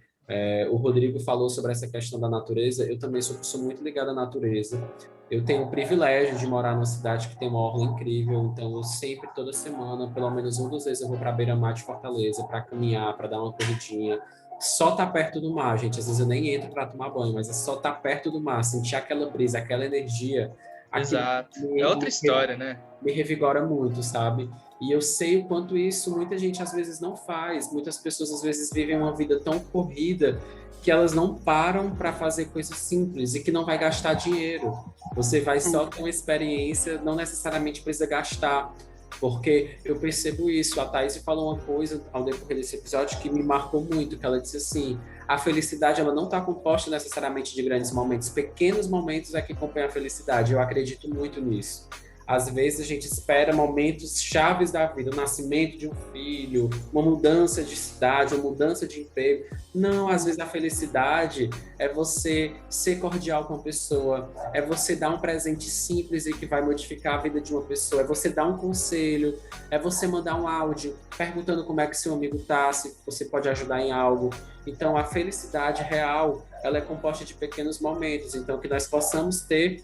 O Rodrigo falou sobre essa questão da natureza. Eu também sou muito ligado à natureza. Eu tenho o privilégio de morar numa cidade que tem uma orla incrível, então eu sempre, toda semana, pelo menos uma das vezes, eu vou para a beira-mar de Fortaleza para caminhar, para dar uma corridinha. Só estar perto do mar, gente. Às vezes eu nem entro para tomar banho, mas é só estar perto do mar, sentir aquela brisa, aquela energia. Aquilo Exato. É outra história, né? me revigora muito, sabe? E eu sei o quanto isso muita gente às vezes não faz. Muitas pessoas às vezes vivem uma vida tão corrida que elas não param para fazer coisas simples e que não vai gastar dinheiro. Você vai só com experiência, não necessariamente precisa gastar. Porque eu percebo isso. A Thaís falou uma coisa ao decorrer desse episódio que me marcou muito, que ela disse assim, a felicidade ela não está composta necessariamente de grandes momentos, pequenos momentos é que compõem a felicidade. Eu acredito muito nisso. Às vezes a gente espera momentos chaves da vida, o nascimento de um filho, uma mudança de cidade, uma mudança de emprego. Não, às vezes a felicidade é você ser cordial com a pessoa, é você dar um presente simples e que vai modificar a vida de uma pessoa, é você dar um conselho, é você mandar um áudio perguntando como é que seu amigo tá, se você pode ajudar em algo. Então a felicidade real, ela é composta de pequenos momentos, então que nós possamos ter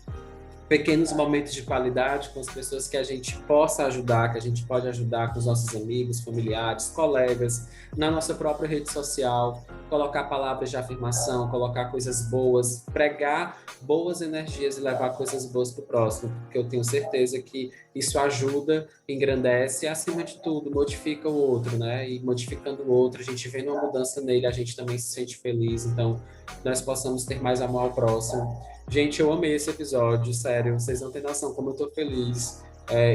pequenos momentos de qualidade com as pessoas que a gente possa ajudar, que a gente pode ajudar com os nossos amigos, familiares, colegas, na nossa própria rede social, colocar palavras de afirmação, colocar coisas boas, pregar boas energias e levar coisas boas para o próximo, porque eu tenho certeza que isso ajuda, engrandece e, acima de tudo, modifica o outro, né? E modificando o outro, a gente vê uma mudança nele, a gente também se sente feliz, então nós possamos ter mais amor ao próximo. Gente, eu amei esse episódio, sério, vocês não têm noção como eu tô feliz.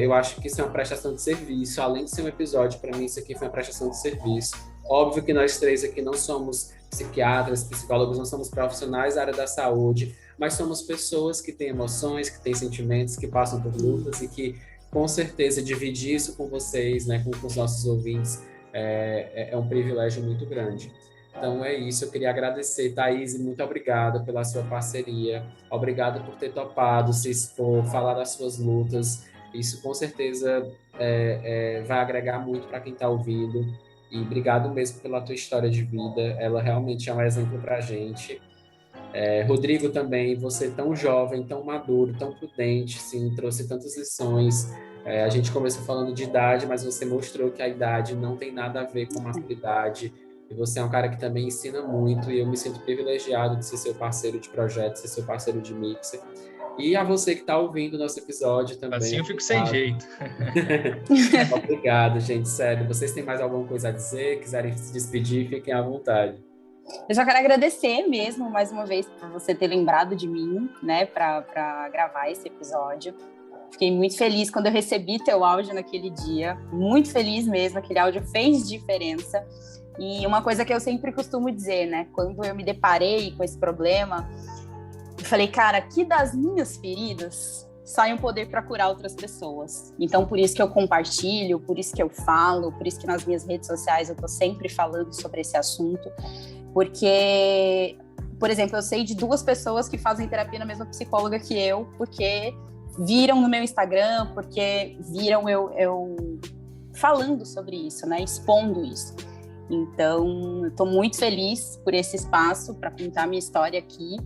Eu acho que isso é uma prestação de serviço, além de ser um episódio, para mim isso aqui foi uma prestação de serviço. Óbvio que nós três aqui não somos psiquiatras, psicólogos, não somos profissionais da área da saúde, mas somos pessoas que têm emoções, que têm sentimentos, que passam por lutas e que, com certeza, dividir isso com vocês, né, com os nossos ouvintes, é um privilégio muito grande. Então é isso, eu queria agradecer, Thaís, muito obrigada pela sua parceria, obrigado por ter topado, se expor, falar das suas lutas, isso com certeza vai agregar muito para quem está ouvindo, e obrigado mesmo pela tua história de vida, ela realmente é um exemplo para a gente. Rodrigo também, você tão jovem, tão maduro, tão prudente, sim, trouxe tantas lições. A gente começou falando de idade, mas você mostrou que a idade não tem nada a ver com maturidade. E você é um cara que também ensina muito, e eu me sinto privilegiado de ser seu parceiro de projeto, ser seu parceiro de mixer. E a você que está ouvindo o nosso episódio também. Assim eu fico sem jeito. Obrigado, gente, sério. Vocês têm mais alguma coisa a dizer? Quiserem se despedir, fiquem à vontade. Eu só quero agradecer mesmo, mais uma vez, por você ter lembrado de mim, né, para gravar esse episódio. Fiquei muito feliz quando eu recebi teu áudio naquele dia. Muito feliz mesmo, aquele áudio fez diferença. E uma coisa que eu sempre costumo dizer, né, quando eu me deparei com esse problema, eu falei, cara, que das minhas feridas sai um poder para curar outras pessoas. Então, por isso que eu compartilho, por isso que eu falo, por isso que nas minhas redes sociais eu tô sempre falando sobre esse assunto. Porque, por exemplo, eu sei de 2 pessoas que fazem terapia na mesma psicóloga que eu, porque viram no meu Instagram, porque viram eu falando sobre isso, né, expondo isso. Então, eu estou muito feliz por esse espaço para contar minha história aqui.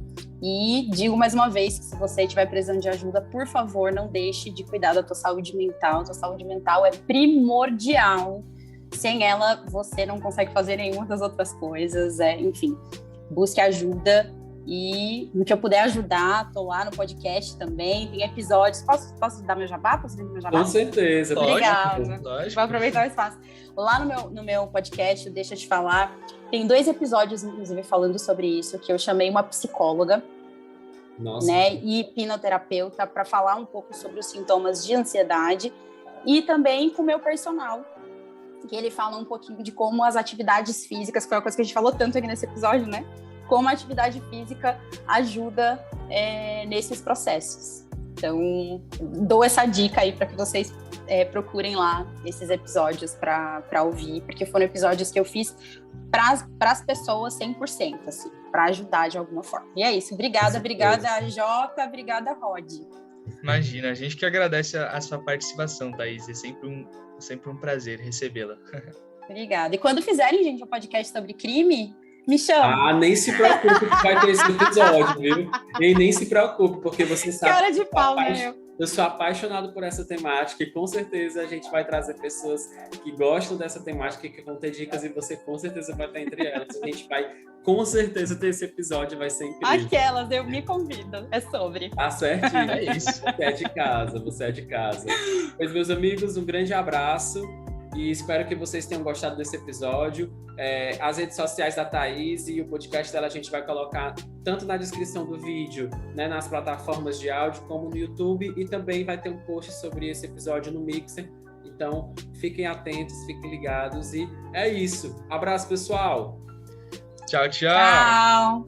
E digo mais uma vez que se você estiver precisando de ajuda, por favor, não deixe de cuidar da tua saúde mental. Tua saúde mental é primordial. Sem ela, você não consegue fazer nenhuma das outras coisas. Enfim, busque ajuda. E no que eu puder ajudar, tô lá no podcast também, tem episódios. Posso dar meu jabá? Posso dar meu jabá? Com certeza. Obrigada. Lógico. Vou aproveitar o espaço. Lá no meu podcast, Deixa eu te falar, tem 2 episódios, inclusive, falando sobre isso, que eu chamei uma psicóloga, né, e hipnoterapeuta para falar um pouco sobre os sintomas de ansiedade e também com o meu personal, que ele fala um pouquinho de como as atividades físicas, que foi uma coisa que a gente falou tanto aqui nesse episódio, né? Como a atividade física ajuda nesses processos. Então, dou essa dica aí para que vocês procurem lá esses episódios para ouvir, porque foram episódios que eu fiz para as pessoas 100%, assim, para ajudar de alguma forma. E é isso. Obrigada, Jota, obrigada, Rod. Imagina, a gente que agradece a sua participação, Thaís. É sempre um prazer recebê-la. Obrigada. E quando fizerem, gente, um podcast sobre crime, me chama. Nem se preocupe que vai ter esse episódio, viu? E nem se preocupe, porque você sabe... Cara de pau, meu. Eu sou apaixonado por essa temática e com certeza a gente vai trazer pessoas que gostam dessa temática e que vão ter dicas e você com certeza vai estar entre elas. A gente vai com certeza ter esse episódio, vai ser incrível. Aquelas, eu me convido, é sobre. Tá certinho. É isso. Você é de casa. Pois, meus amigos, um grande abraço. E espero que vocês tenham gostado desse episódio. As redes sociais da Thaís e o podcast dela a gente vai colocar tanto na descrição do vídeo, né, nas plataformas de áudio, como no YouTube. E também vai ter um post sobre esse episódio no Mixer. Então, fiquem atentos, fiquem ligados. E é isso. Abraço, pessoal! Tchau, tchau! Tchau!